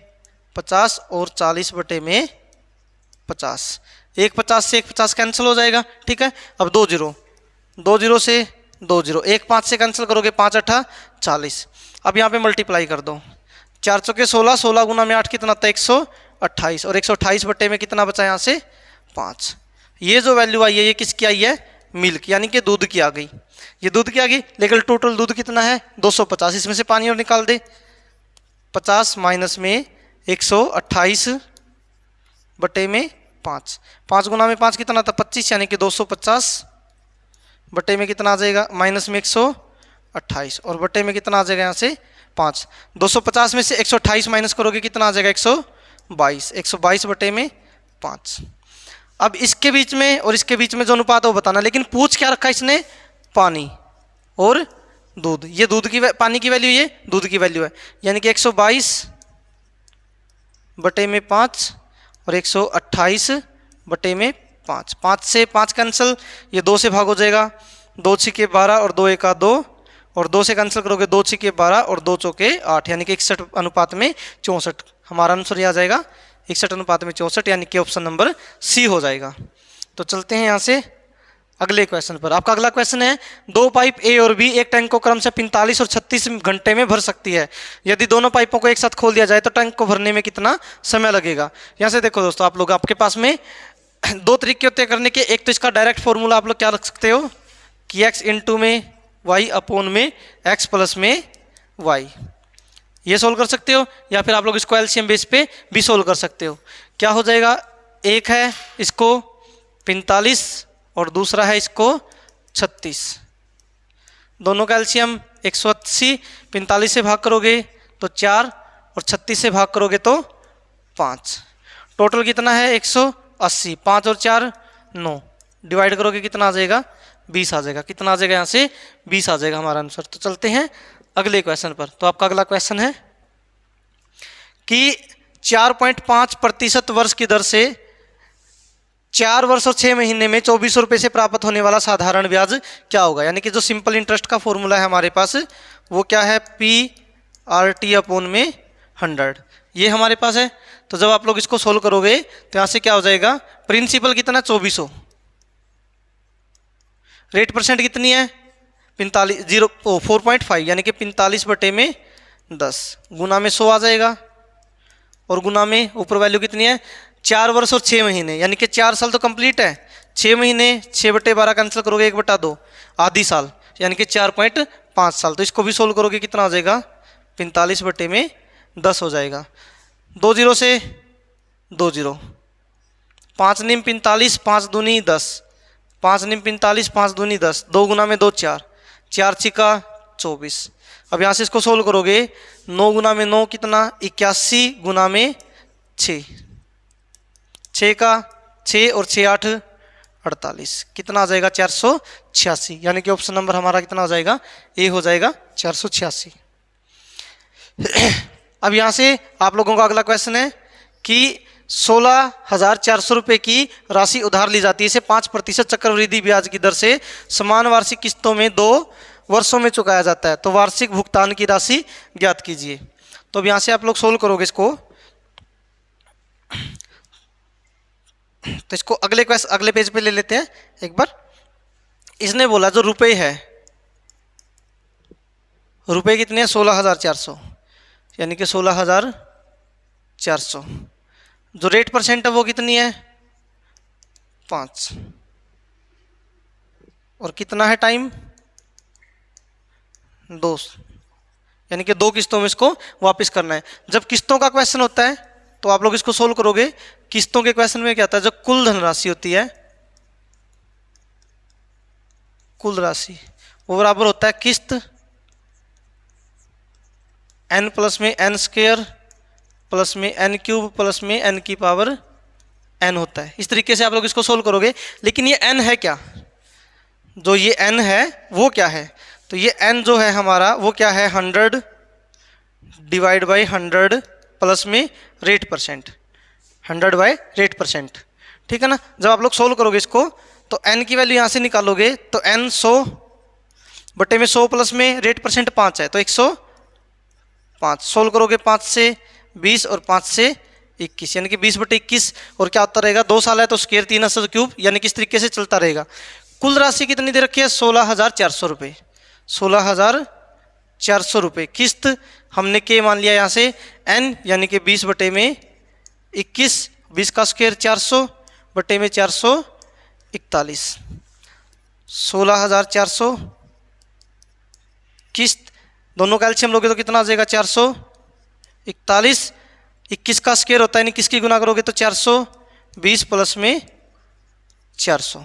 50 और 40 बटे में 50। एक 50 से एक 50 कैंसिल हो जाएगा, ठीक है। अब 2 जीरो से 2 जीरो, एक 5 से कैंसिल करोगे 5 8 40। अब यहाँ पे मल्टीप्लाई कर दो, 4 चौके 16, 16 गुना में 8 कितना था? 128, और 128 बटे में कितना बचा यहाँ से? 5। ये जो वैल्यू आई है ये किसकी आई है? मिल्क, यानी कि दूध की आ गई। ये दूध की आ गई, लेकिन टोटल दूध कितना है? 250। इसमें से पानी और निकाल दे। 50 माइनस में 128 बटे में 5, 5 गुना में 5 कितना था? 25, यानी कि 250 बटे में कितना आ जाएगा? माइनस में 128, और बटे में कितना आ जाएगा यहाँ से? 5। 250 में से 128 माइनस करोगे कितना आ जाएगा? 122, 122 बटे में 5। अब इसके बीच में और इसके बीच में जो अनुपात है वो बताना, लेकिन पूछ क्या रखा इसने? पानी और दूध। ये दूध की पानी की वैल्यू, ये दूध की वैल्यू है, यानी कि 122 बटे में 5 और 128 बटे में 5। 5 से 5 कैंसिल, ये 2 से भाग हो जाएगा, 2 छिके 12 और 2 एका 2, और 2 से कैंसिल करोगे 2 छिके 12 और 2 चौके 8, यानी कि 61 अनुपात में 64। हमारा आंसर यह आ जाएगा 61 अनुपात में 64, यानी कि ऑप्शन नंबर सी हो जाएगा। तो चलते हैं यहाँ से अगले क्वेश्चन पर। आपका अगला क्वेश्चन है, 2 पाइप ए और बी एक टैंक को क्रम से 45 और 36 घंटे में भर सकती है। यदि दोनों पाइपों को एक साथ खोल दिया जाए तो टैंक को भरने में कितना समय लगेगा? यहाँ से देखो दोस्तों, आप लोग आपके पास में 2 तरीके होते हैं करने के। एक तो इसका डायरेक्ट फॉर्मूला आप लोग क्या रख सकते हो कि x इंटू में y अपोन में x प्लस में y, ये सोल्व कर सकते हो, या फिर आप लोग इसको एलसीएम बेस पे भी सोल्व कर सकते हो। क्या हो जाएगा? एक है इसको 45 और दूसरा है इसको 36। दोनों का एलसीएम 180, 45 से भाग करोगे तो 4 और 36 से भाग करोगे तो 5। टोटल कितना है? 180। 5 और 4 9, डिवाइड करोगे कितना आ जाएगा? 20 आ जाएगा। कितना आ जाएगा यहाँ से? 20 आ जाएगा हमारा आंसर। तो चलते हैं अगले क्वेश्चन पर। तो आपका अगला क्वेश्चन है कि 4.5% वर्ष की दर से 4 वर्ष और 6 महीने में 2400 रुपये से प्राप्त होने वाला साधारण ब्याज क्या होगा? यानी कि जो सिंपल इंटरेस्ट का फॉर्मूला है हमारे पास वो क्या है? PRT अपोन में 100, ये हमारे पास है। तो जब आप लोग इसको सोल्व करोगे तो यहाँ से क्या हो जाएगा? प्रिंसिपल कितना? 2400, रेट परसेंट कितनी है? 4.5, यानी कि 45 बटे में 10, गुना में 100 आ जाएगा, और गुना में ऊपर वैल्यू कितनी है? 4 वर्ष और 6 महीने, यानी कि 4 साल तो कंप्लीट है। 6 महीने 6 बटे 12 कैंसिल करोगे 1/2, आधी साल, यानी कि 4.5 साल। तो इसको भी सोल्व करोगे कितना आ जाएगा? 45 बटे में 10 हो जाएगा। 2 जीरो से 2 जीरो, 5 निम 45, 5 दूनी 10, 5 निम 45, 5 दूनी 10, 2 गुना में 2 4, 4 छिका 24। अब यहाँ से इसको सोल्व करोगे, 9 गुना में 9 कितना? 81 गुना में 6, 6 का 6 और 6 8 48, कितना आ जाएगा? 486, यानी कि ऑप्शन नंबर हमारा कितना हो जाएगा? ए हो जाएगा 486। अब यहाँ से आप लोगों का अगला क्वेश्चन है कि 16,400 रुपये की राशि उधार ली जाती है, इसे 5% चक्रवृद्धि ब्याज की दर से समान वार्षिक किस्तों में 2 वर्षों में चुकाया जाता है। तो वार्षिक भुगतान की राशि ज्ञात कीजिए। तो अब यहाँ से आप लोग सोल्व करोगे इसको, तो इसको अगले पेज पे ले लेते हैं एक बार। इसने बोला जो रुपए है, रुपए कितने हैं 16,400, यानी कि 16,400। जो रेट परसेंट है वो कितनी है 5, और कितना है टाइम 2, यानी कि 2 किस्तों में इसको वापस करना है। जब किस्तों का क्वेश्चन होता है तो आप लोग इसको सोल्व करोगे। किस्तों के क्वेश्चन में क्या आता है, जो कुल धनराशि होती है, कुल राशि, वो बराबर होता है किस्त n प्लस में n स्क्वायर प्लस में n क्यूब प्लस में n की पावर n होता है। इस तरीके से आप लोग इसको सोल्व करोगे। लेकिन ये n है क्या, जो ये n है वो क्या है, तो ये n जो है हमारा वो क्या है 100 डिवाइड बाई 100 प्लस में rate percent, 100 by rate percent, ठीक है ना। जब आप लोग सोल्व करोगे इसको तो n की वैल्यू यहाँ से निकालोगे तो n 100 बटे में 100 प्लस में रेट परसेंट 5 है तो 105। सोल्व करोगे 5 से 20 और 5 से 21, यानी कि 20 बटे 21, और क्या होता रहेगा 2 साल है तो स्क्वायर 3 असर क्यूब, यानी कि इस तरीके से चलता रहेगा। कुल राशि कितनी दे रखी है 16,400 रुपये, 16,400 रुपये। किस्त हमने के मान लिया यहाँ से n, यानी कि 20 बटे में 21, 20 का स्क्वायर 400 बटे में 441, 16,400 किस्त। दोनों का एलसीएम लोगे तो कितना आ जाएगा 441, 21 का स्क्वायर होता है, यानी किसकी गुना करोगे तो 420 प्लस में 400,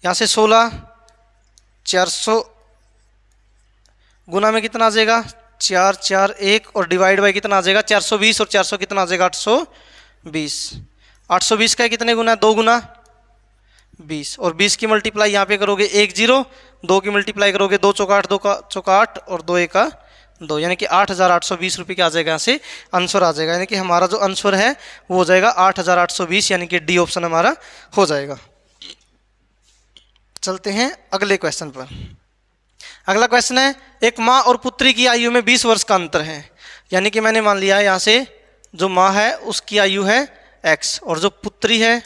यहाँ से 16,400 गुना में कितना आ जाएगा 441, और डिवाइड बाई कितना आ जाएगा 420, और 400 कितना आ जाएगा 820। 820 का कितने गुना है 2 गुना 20, और 20 की मल्टीप्लाई यहाँ पे करोगे 1 0, 2 की मल्टीप्लाई करोगे 2 चौका 8, 2 का चौका 8 और 2 एका 2, यानी कि 8,820 रुपये का आ जाएगा यहाँ से आंसर आ जाएगा। यानी कि हमारा जो आंसर है वो हो जाएगा 8,820, यानी कि डी ऑप्शन हमारा हो जाएगा। चलते हैं अगले क्वेश्चन पर। अगला क्वेश्चन है, एक माँ और पुत्री की आयु में 20 वर्ष का अंतर है, यानी कि मैंने मान लिया है यहाँ से जो माँ है उसकी आयु है x और जो पुत्री है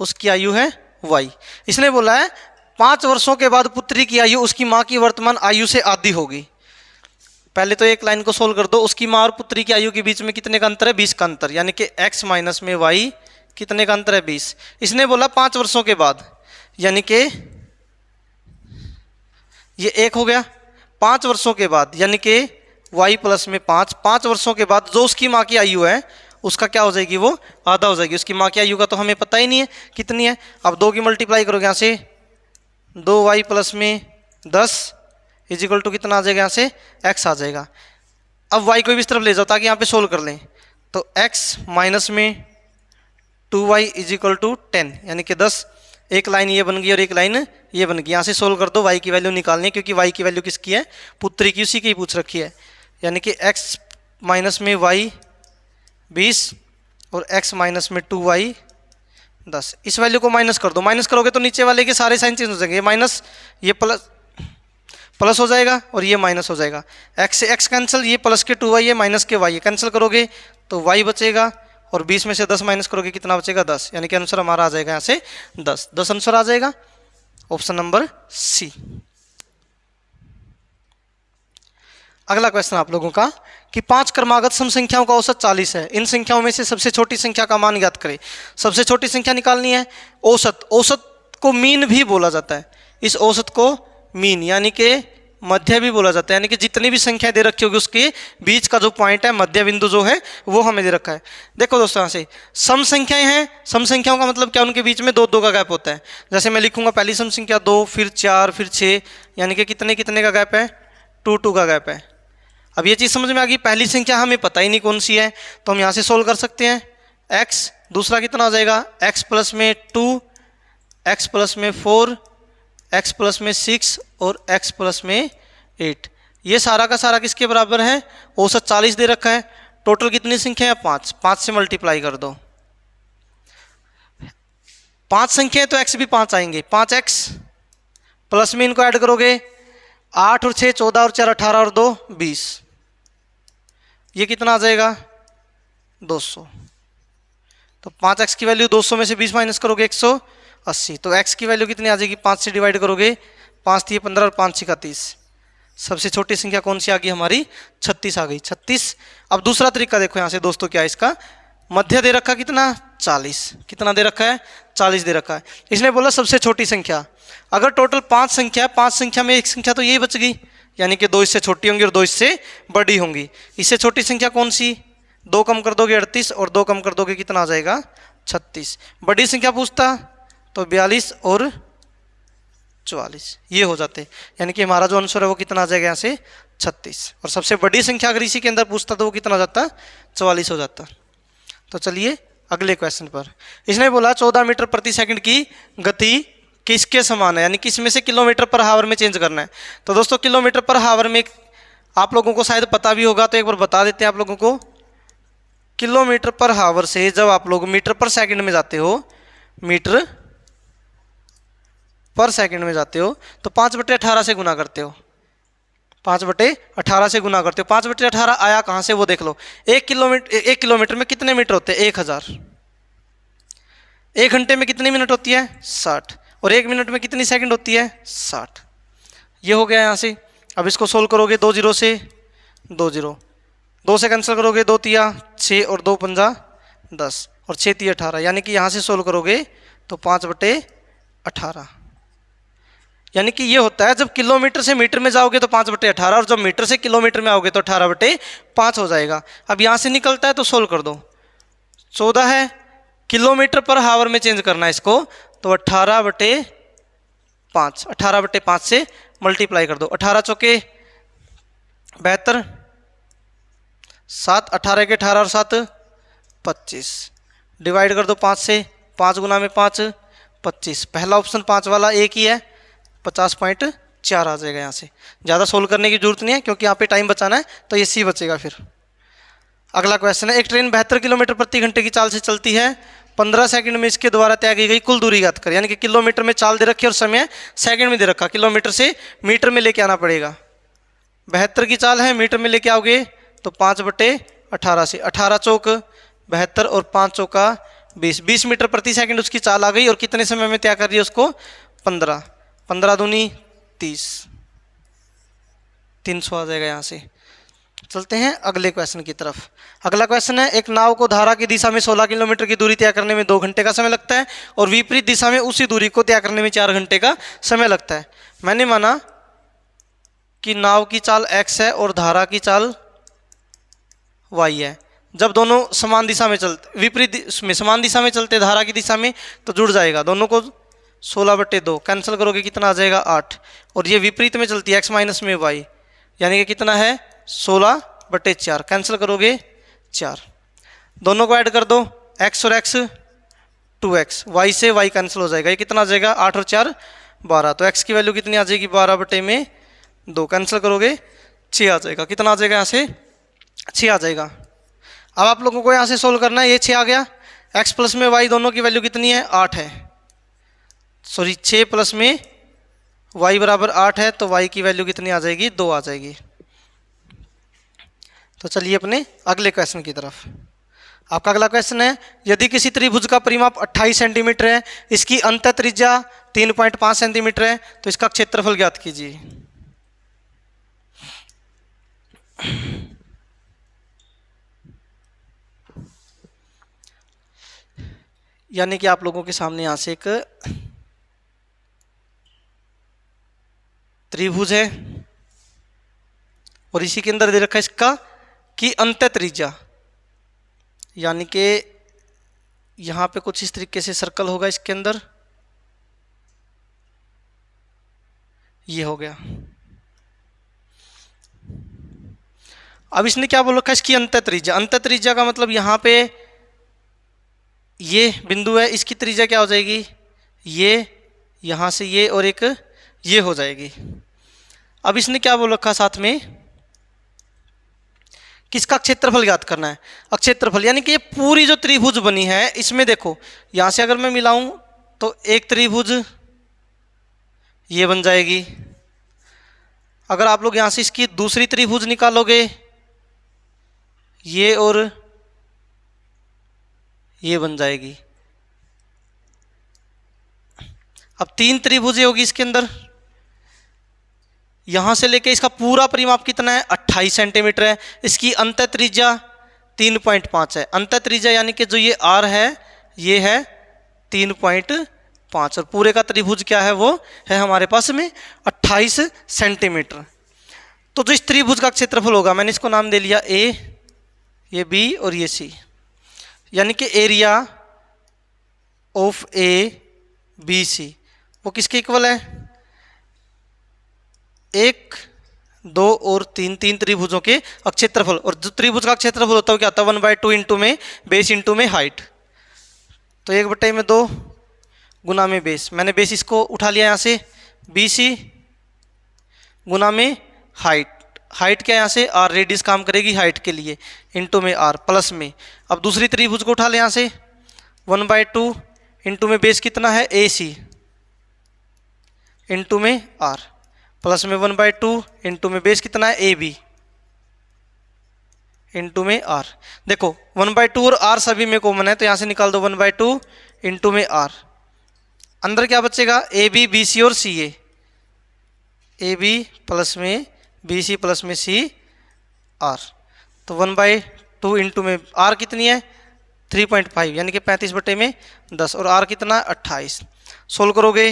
उसकी आयु है y। इसने बोला है 5 वर्षों के बाद पुत्री की आयु उसकी माँ की वर्तमान आयु से आधी होगी। पहले तो एक लाइन को सोल्व कर दो, उसकी माँ और पुत्री की आयु के बीच में कितने का अंतर है 20 का अंतर, यानी कि x माइनस में y कितने का अंतर है 20। इसने बोला 5 वर्षों के बाद, यानी कि ये 1 हो गया, 5 वर्षों के बाद यानी कि y प्लस में 5, 5 वर्षों के बाद जो उसकी माँ की आयु है उसका क्या हो जाएगी वो आधा हो जाएगी। उसकी माँ की आयु का तो हमें पता ही नहीं है कितनी है। अब 2 की मल्टीप्लाई करोगे यहाँ से 2y प्लस में 10 इज इक्वल टू कितना आ जाएगा यहाँ से x आ जाएगा। अब y को भी इस तरफ ले जाओ ताकि यहाँ पे सोल्व कर लें, तो x माइनस में 2y इज इक्वल टू 10, यानी कि 10। एक लाइन ये बन गई और एक लाइन ये बन गई। यहाँ से सोल्व कर दो, y की वैल्यू निकालनी है क्योंकि y की वैल्यू किसकी है पुत्री की, उसी की पूछ रखी है। यानी कि x माइनस में y 20 और x माइनस में 2y 10। इस वैल्यू को माइनस कर दो, माइनस करोगे तो नीचे वाले के सारे साइन चेंज हो जाएंगे, ये माइनस ये प्लस हो जाएगा और ये माइनस हो जाएगा। x से x कैंसिल, ये प्लस के 2y है माइनस के y कैंसिल करोगे तो y बचेगा और 20 में से 10 माइनस करोगे कितना बचेगा 10, यानी कि आंसर हमारा आ जाएगा यहाँ से 10 आंसर आ जाएगा ऑप्शन नंबर सी। अगला क्वेश्चन आप लोगों का कि 5 क्रमागत सम संख्याओं का औसत 40 है, इन संख्याओं में से सबसे छोटी संख्या का मान ज्ञात करें। सबसे छोटी संख्या निकालनी है। औसत, औसत को मीन भी बोला जाता है, इस औसत को मीन यानी कि मध्य भी बोला जाता है, यानी कि जितनी भी संख्या दे रखी होगी उसके बीच का जो पॉइंट है मध्य बिंदु जो है वो हमें दे रखा है। देखो दोस्तों यहाँ से सम संख्याएं हैं, सम संख्याओं का मतलब क्या उनके बीच में 2 का गैप होता है। जैसे मैं लिखूंगा पहली सम संख्या 2 फिर 4 फिर 6, यानी कि कितने का गैप है 2 का गैप है। अब ये चीज़ समझ में आ गई, पहली संख्या हमें पता ही नहीं कौन सी है तो हम यहाँ से सोल्व कर सकते हैं x, दूसरा कितना आ जाएगा x प्लस में 2, x प्लस में 4, x प्लस में 6 और x प्लस में 8। ये सारा का सारा किसके बराबर है, औसत 40 दे रखा है। टोटल कितनी संख्या है 5, 5 से मल्टीप्लाई कर दो। 5 संख्या है तो x भी 5 आएंगे, 5x प्लस में इनको ऐड करोगे 8 और 6 14 और 4 18 और 2 20, ये कितना आ जाएगा 200। तो 5x की वैल्यू 200 में से 20 माइनस करोगे 180 80। तो x की वैल्यू कितनी आ जाएगी, 5 से डिवाइड करोगे, 5 3 15 और 5 6 30। सबसे छोटी संख्या कौन सी आ गई हमारी, 36 आ गई, 36। अब दूसरा तरीका देखो यहाँ से दोस्तों क्या है इसका, मध्य दे रखा कितना 40, कितना दे रखा है 40 दे रखा है। इसने बोला सबसे छोटी संख्या, अगर टोटल 5 संख्या है, 5 संख्या में एक संख्या तो यही बच गई, यानी कि 2 इससे छोटी होंगी और 2 इससे बड़ी होंगी। इससे छोटी संख्या कौन सी, 2 कम कर दोगे 38 और 2 कम कर दोगे कितना आ जाएगा 36। बड़ी संख्या पूछता तो 42 और 44 ये हो जाते, यानी कि हमारा जो आंसर है वो कितना आ जाएगा यहाँ से 36। और सबसे बड़ी संख्या अगर इसी के अंदर पूछता तो वो कितना हो जाता, 44 हो जाता। तो चलिए अगले क्वेश्चन पर। इसने बोला 14 मीटर प्रति सेकंड की गति किसके समान है, यानी किस में से किलोमीटर पर हावर में चेंज करना है। तो दोस्तों किलोमीटर पर हावर में आप लोगों को शायद पता भी होगा, तो एक बार बता देते हैं आप लोगों को। किलोमीटर पर हावर से जब आप लोग मीटर पर सेकंड में जाते हो, मीटर पर सेकंड में जाते हो तो 5/18 से गुना करते हो, 5/18 से गुना करते हो। 5/18 आया कहाँ से वो देख लो। 1 किलोमीटर में कितने मीटर होते हैं, 1000। 1 घंटे में कितनी मिनट होती है 60, और 1 मिनट में कितनी सेकंड होती है 60। ये हो गया यहाँ से। अब इसको सोल्व करोगे, 2 0 से 2 0, 2 से कैंसिल करोगे, 2 तिया 6 और 2 पंजा 10 और 6 तिया 18, यानी कि यहाँ से सोल्व करोगे तो 5/18। यानी कि ये होता है जब किलोमीटर से मीटर में जाओगे तो 5/18, और जब मीटर से किलोमीटर में आओगे तो 18/5 हो जाएगा। अब यहाँ से निकलता है तो सोल्व कर दो। 14 है, किलोमीटर पर हावर में चेंज करना है इसको, तो 18/5, 18/5 से मल्टीप्लाई कर दो। 18 चौके 72, 7 18 के 18 और 7 25, डिवाइड कर दो 5 से, 5 गुना में 5 25। पहला ऑप्शन 5 वाला एक ही है, 50.4 आ जाएगा। यहाँ से ज़्यादा सोल्व करने की जरूरत नहीं है क्योंकि यहाँ पे टाइम बचाना है, तो ये सी बचेगा। फिर अगला क्वेश्चन है, एक ट्रेन 72 किलोमीटर प्रति घंटे की चाल से चलती है, 15 सेकंड में इसके द्वारा तय की गई कुल दूरी ज्ञात कर। यानी कि किलोमीटर में चाल दे रखी है और समय सेकंड में दे रखा, किलोमीटर से मीटर में लेके आना पड़ेगा। 72 की चाल है, मीटर में लेके आओगे तो 5/18 से 18 चौक 72 और 5 चौका 20, 20 मीटर प्रति सेकंड उसकी चाल आ गई। और कितने समय में तय कर रही है उसको, 15, 15 दूनी 30, 300 आ जाएगा। यहाँ से चलते हैं अगले क्वेश्चन की तरफ। अगला क्वेश्चन है, एक नाव को धारा की दिशा में 16 किलोमीटर की दूरी तय करने में 2 घंटे का समय लगता है, और विपरीत दिशा में उसी दूरी को तय करने में 4 घंटे का समय लगता है। मैंने माना कि नाव की चाल x है और धारा की चाल y है। जब दोनों समान दिशा में चलते, विपरीत में समान दिशा में चलते धारा की दिशा में, तो जुड़ जाएगा। दोनों को 16/2 कैंसिल करोगे कितना आ जाएगा 8, और ये विपरीत में चलती है x माइनस में y, यानी कि कितना है 16/4, कैंसिल करोगे 4। दोनों को ऐड कर दो, x और x 2x, y से y कैंसिल हो जाएगा, ये कितना आ जाएगा 8 और 4 12। तो x की वैल्यू कितनी आ जाएगी 12/2, कैंसिल करोगे 6 आ जाएगा। कितना आ जाएगा यहाँ से 6 आ जाएगा। अब आप लोगों को यहाँ से सोल्व करना है, ये 6 आ गया, x प्लस में y दोनों की वैल्यू कितनी है 8 है, सॉरी 6 प्लस में y बराबर 8 है, तो y की वैल्यू कितनी आ जाएगी 2 आ जाएगी। तो चलिए अपने अगले क्वेश्चन की तरफ। आपका अगला क्वेश्चन है, यदि किसी त्रिभुज का परिमाप 28 सेंटीमीटर है, इसकी अंतः त्रिज्या 3.5 सेंटीमीटर है, तो इसका क्षेत्रफल ज्ञात कीजिए। यानी कि आप लोगों के सामने यहां से एक त्रिभुज है और इसी के अंदर दे रखा है इसका कि अंतः त्रिज्या, यानी कि यहां पे कुछ इस तरीके से सर्कल होगा इसके अंदर, ये हो गया। अब इसने क्या बोल रखा है, इसकी अंतः त्रिज्या। अंतः त्रिज्या का मतलब यहां पे ये बिंदु है, इसकी त्रिज्या क्या हो जाएगी, ये यहां से ये और एक ये हो जाएगी। अब इसने क्या बोल रखा साथ में, किसका क्षेत्रफल ज्ञात करना है, क्षेत्रफल। यानी कि ये पूरी जो त्रिभुज बनी है इसमें देखो, यहां से अगर मैं मिलाऊं तो एक त्रिभुज ये बन जाएगी। अगर आप लोग यहां से इसकी दूसरी त्रिभुज निकालोगे, ये और ये बन जाएगी। अब 3 त्रिभुज होगी इसके अंदर, यहां से लेके इसका पूरा परिमाप कितना है 28 सेंटीमीटर है। इसकी अंत त्रिज्या 3.5 है। अंत त्रिज्या यानी कि जो ये आर है ये है 3.5 और पूरे का त्रिभुज क्या है वो है हमारे पास में 28 सेंटीमीटर। तो जो इस त्रिभुज का क्षेत्रफल होगा, मैंने इसको नाम दे लिया ए, ये बी और ये सी, यानी कि area of A B C वो किसके इक्वल है, 1, 2 और 3, 3 त्रिभुजों के क्षेत्रफल। और जो त्रिभुज का क्षेत्रफल होता है क्या होता है 1/2 इंटू में बेस इंटू में हाइट। तो 1/2 गुना में बेस, मैंने बेस इसको उठा लिया यहाँ से BC गुना में हाइट, हाइट क्या यहाँ से आर, रेडियस काम करेगी हाइट के लिए, इंटू में आर प्लस में। अब दूसरी त्रिभुज को उठा ले यहाँ से 1/2 इंटू में बेस कितना है AC इंटू में आर प्लस में 1/2 इंटू में बेस कितना है AB इंटू में आर। देखो 1/2 और आर सभी में कॉमन है तो यहाँ से निकाल दो 1/2 इंटू में आर। अंदर क्या बचेगा AB BC और CA, AB प्लस में BC प्लस में CR। तो 1/2 इंटू में आर कितनी है 3.5 यानी कि 35/10 और आर कितना 28। सोल्व करोगे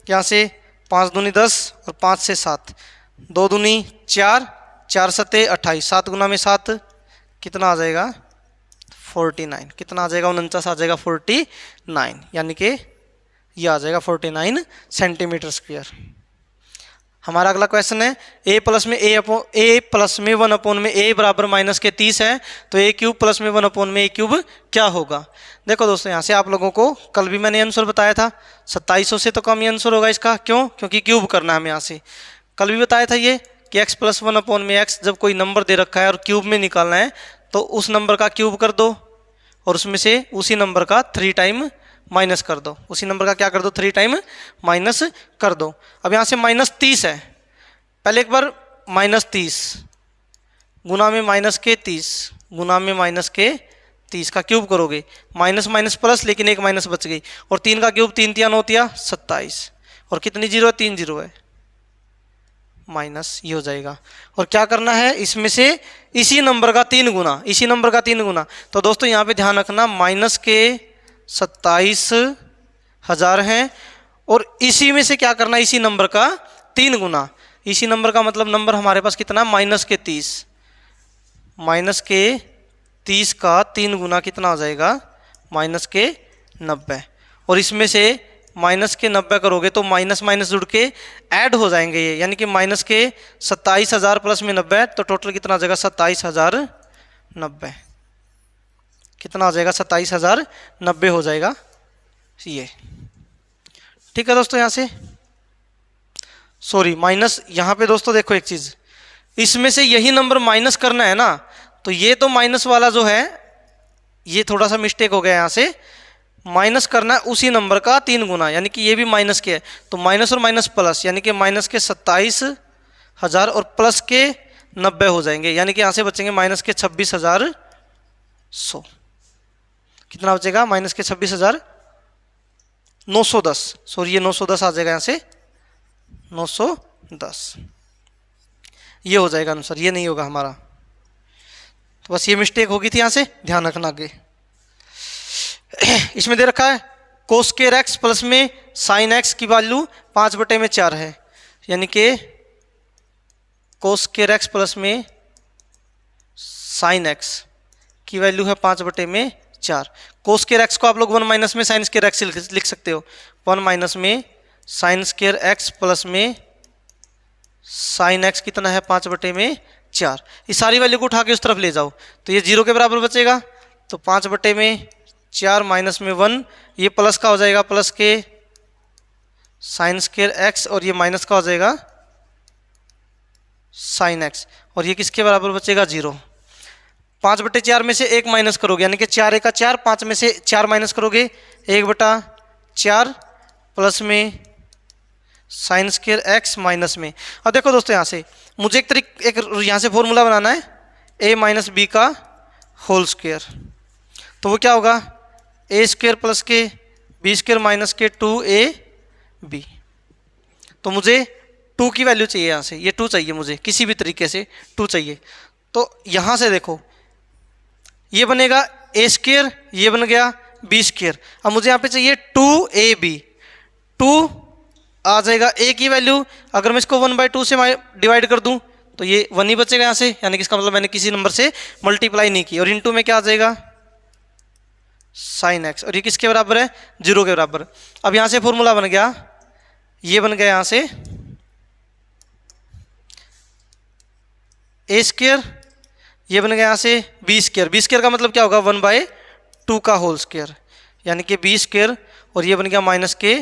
यहाँ से 5 दूनी 10 और 5 से 7, 2 दूनी 4, 4 सते 28, 7 गुना में 7 कितना आ जाएगा 49, कितना आ जाएगा 49 आ जाएगा 49, यानी कि ये आ जाएगा 49 सेंटीमीटर स्क्वायर। हमारा अगला क्वेश्चन है a प्लस में a 1 में a बराबर -30 है तो a क्यूब प्लस में 1 में a क्यूब क्या होगा। देखो दोस्तों यहाँ से आप लोगों को कल भी मैंने आंसर बताया था 2700 से तो कम ही आंसर होगा इसका, क्यों, क्योंकि क्यूब करना है हमें यहाँ से। कल भी बताया था ये कि x प्लस 1 में x जब कोई नंबर दे रखा है और क्यूब में निकालना है तो उस नंबर का क्यूब कर दो और उसमें से उसी नंबर का 3 टाइम माइनस कर दो, उसी नंबर का क्या कर दो 3 टाइम माइनस कर दो। अब यहाँ से -30 है, पहले एक बार -30 गुना में -30 गुना में -30 का क्यूब करोगे, माइनस माइनस प्लस, लेकिन एक माइनस बच गई और 3 का क्यूब 3 3 9 27 और कितनी जीरो है 3 जीरो है माइनस, ये हो जाएगा। और क्या करना है इसमें से इसी नंबर का 3 गुना, इसी नंबर का 3 गुना। तो दोस्तों यहाँ पे ध्यान रखना माइनस के 27,000 हैं और इसी में से क्या करना इसी नंबर का 3 गुना। इसी नंबर का मतलब नंबर हमारे पास कितना -30, -30 का 3 गुना कितना हो जाएगा -90। और इसमें से -90 करोगे तो माइनस माइनस जुड़ के ऐड हो जाएंगे ये, यानी कि -27,000 प्लस में 90 तो टोटल कितना आ जाएगा 27,090, कितना आ जाएगा 27,090 हो जाएगा ये। ठीक है दोस्तों, यहाँ से सॉरी माइनस, यहाँ पे दोस्तों देखो एक चीज़, इसमें से यही नंबर माइनस करना है ना, तो ये तो माइनस वाला जो है ये थोड़ा सा मिस्टेक हो गया, यहाँ से माइनस करना है उसी नंबर का 3 गुना, यानी कि ये भी माइनस के है तो माइनस और माइनस प्लस, यानी कि माइनस के 27,000 और प्लस के 90 हो जाएंगे, यानी कि यहाँ से बचेंगे माइनस के 26,100। कितना बचेगा माइनस के 26,910, सॉरी ये 910 आ जाएगा यहाँ से 910, ये हो जाएगा आंसर, ये नहीं होगा हमारा। तो बस ये मिस्टेक होगी थी, यहाँ से ध्यान रखना आगे। इसमें दे रखा है कोस स्क्वायर एक्स प्लस में साइन एक्स की वैल्यू 5/4 है, यानी कि कोस स्क्वायर एक्स प्लस में साइन एक्स की वैल्यू है 5/4। कोस स्क्वायर एक्स को आप लोग 1 माइनस में साइन स्क्वायर एक्स लिख सकते हो, 1 माइनस में साइन स्क्वायर एक्स प्लस में साइन एक्स कितना है 5/4। इस सारी वैल्यू को उठा के उस तरफ ले जाओ तो ये 0 के बराबर बचेगा, तो 5/4 माइनस में 1, ये प्लस का हो जाएगा प्लस के साइन स्क्वायर एक्स और ये माइनस का हो जाएगा साइन एक्स, और ये किसके बराबर बचेगा 0। 5/4 में से 1 माइनस करोगे, यानी कि 4 1 का 4, 5 में से 4 माइनस करोगे 1/4 प्लस में साइन स्क्वायर एक्स माइनस में। अब देखो दोस्तों यहाँ से मुझे एक यहाँ से फॉर्मूला बनाना है a माइनस बी का होल स्क्वायर, तो वो क्या होगा a स्क्वायर प्लस के b स्क्वायर माइनस के 2ab बी। तो मुझे 2 की वैल्यू चाहिए यहाँ से, ये 2 चाहिए मुझे, किसी भी तरीके से 2 चाहिए। तो यहाँ से देखो ये बनेगा ए स्क्वेयर, ये बन गया बी स्क्वेयर। अब मुझे यहाँ पे चाहिए 2ab, 2 आ जाएगा ए की वैल्यू, अगर मैं इसको 1/2 से डिवाइड कर दूं तो ये 1 ही बचेगा यहाँ से, यानी कि इसका मतलब मैंने किसी नंबर से मल्टीप्लाई नहीं की। और इनटू में क्या आ जाएगा साइन एक्स, और ये किसके बराबर है 0 के बराबर। अब यहाँ से फॉर्मूला बन गया, ये बन गया यहाँ से ए स्क्वेयर, ये बन गया यहाँ से बी स्क्वेयर। बी स्क्वेयर का मतलब क्या होगा 1/2 का होल स्क्वेयर, यानी कि बी स्क्वेयर, और ये बन गया माइनस के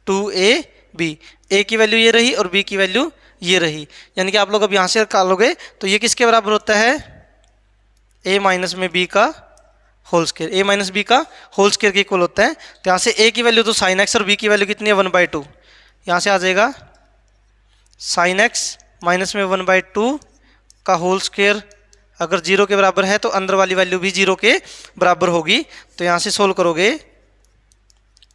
2ab। ए की वैल्यू ये रही और बी की वैल्यू ये रही, यानी कि आप लोग अब यहाँ से निकालोगे तो ये किसके बराबर होता है ए माइनस में बी का होल स्क्वेयर, ए माइनस बी का होल स्क्वेयर के इक्वल होता है। तो यहाँ से ए की वैल्यू तो साइन एक्स और बी की वैल्यू कितनी है 1/2, यहाँ से आ जाएगा साइन एक्स माइनस में 1/2 का होल स्क्वेयर। अगर 0 के बराबर है तो अंदर वाली वैल्यू भी 0 के बराबर होगी। तो यहाँ से सोल्व करोगे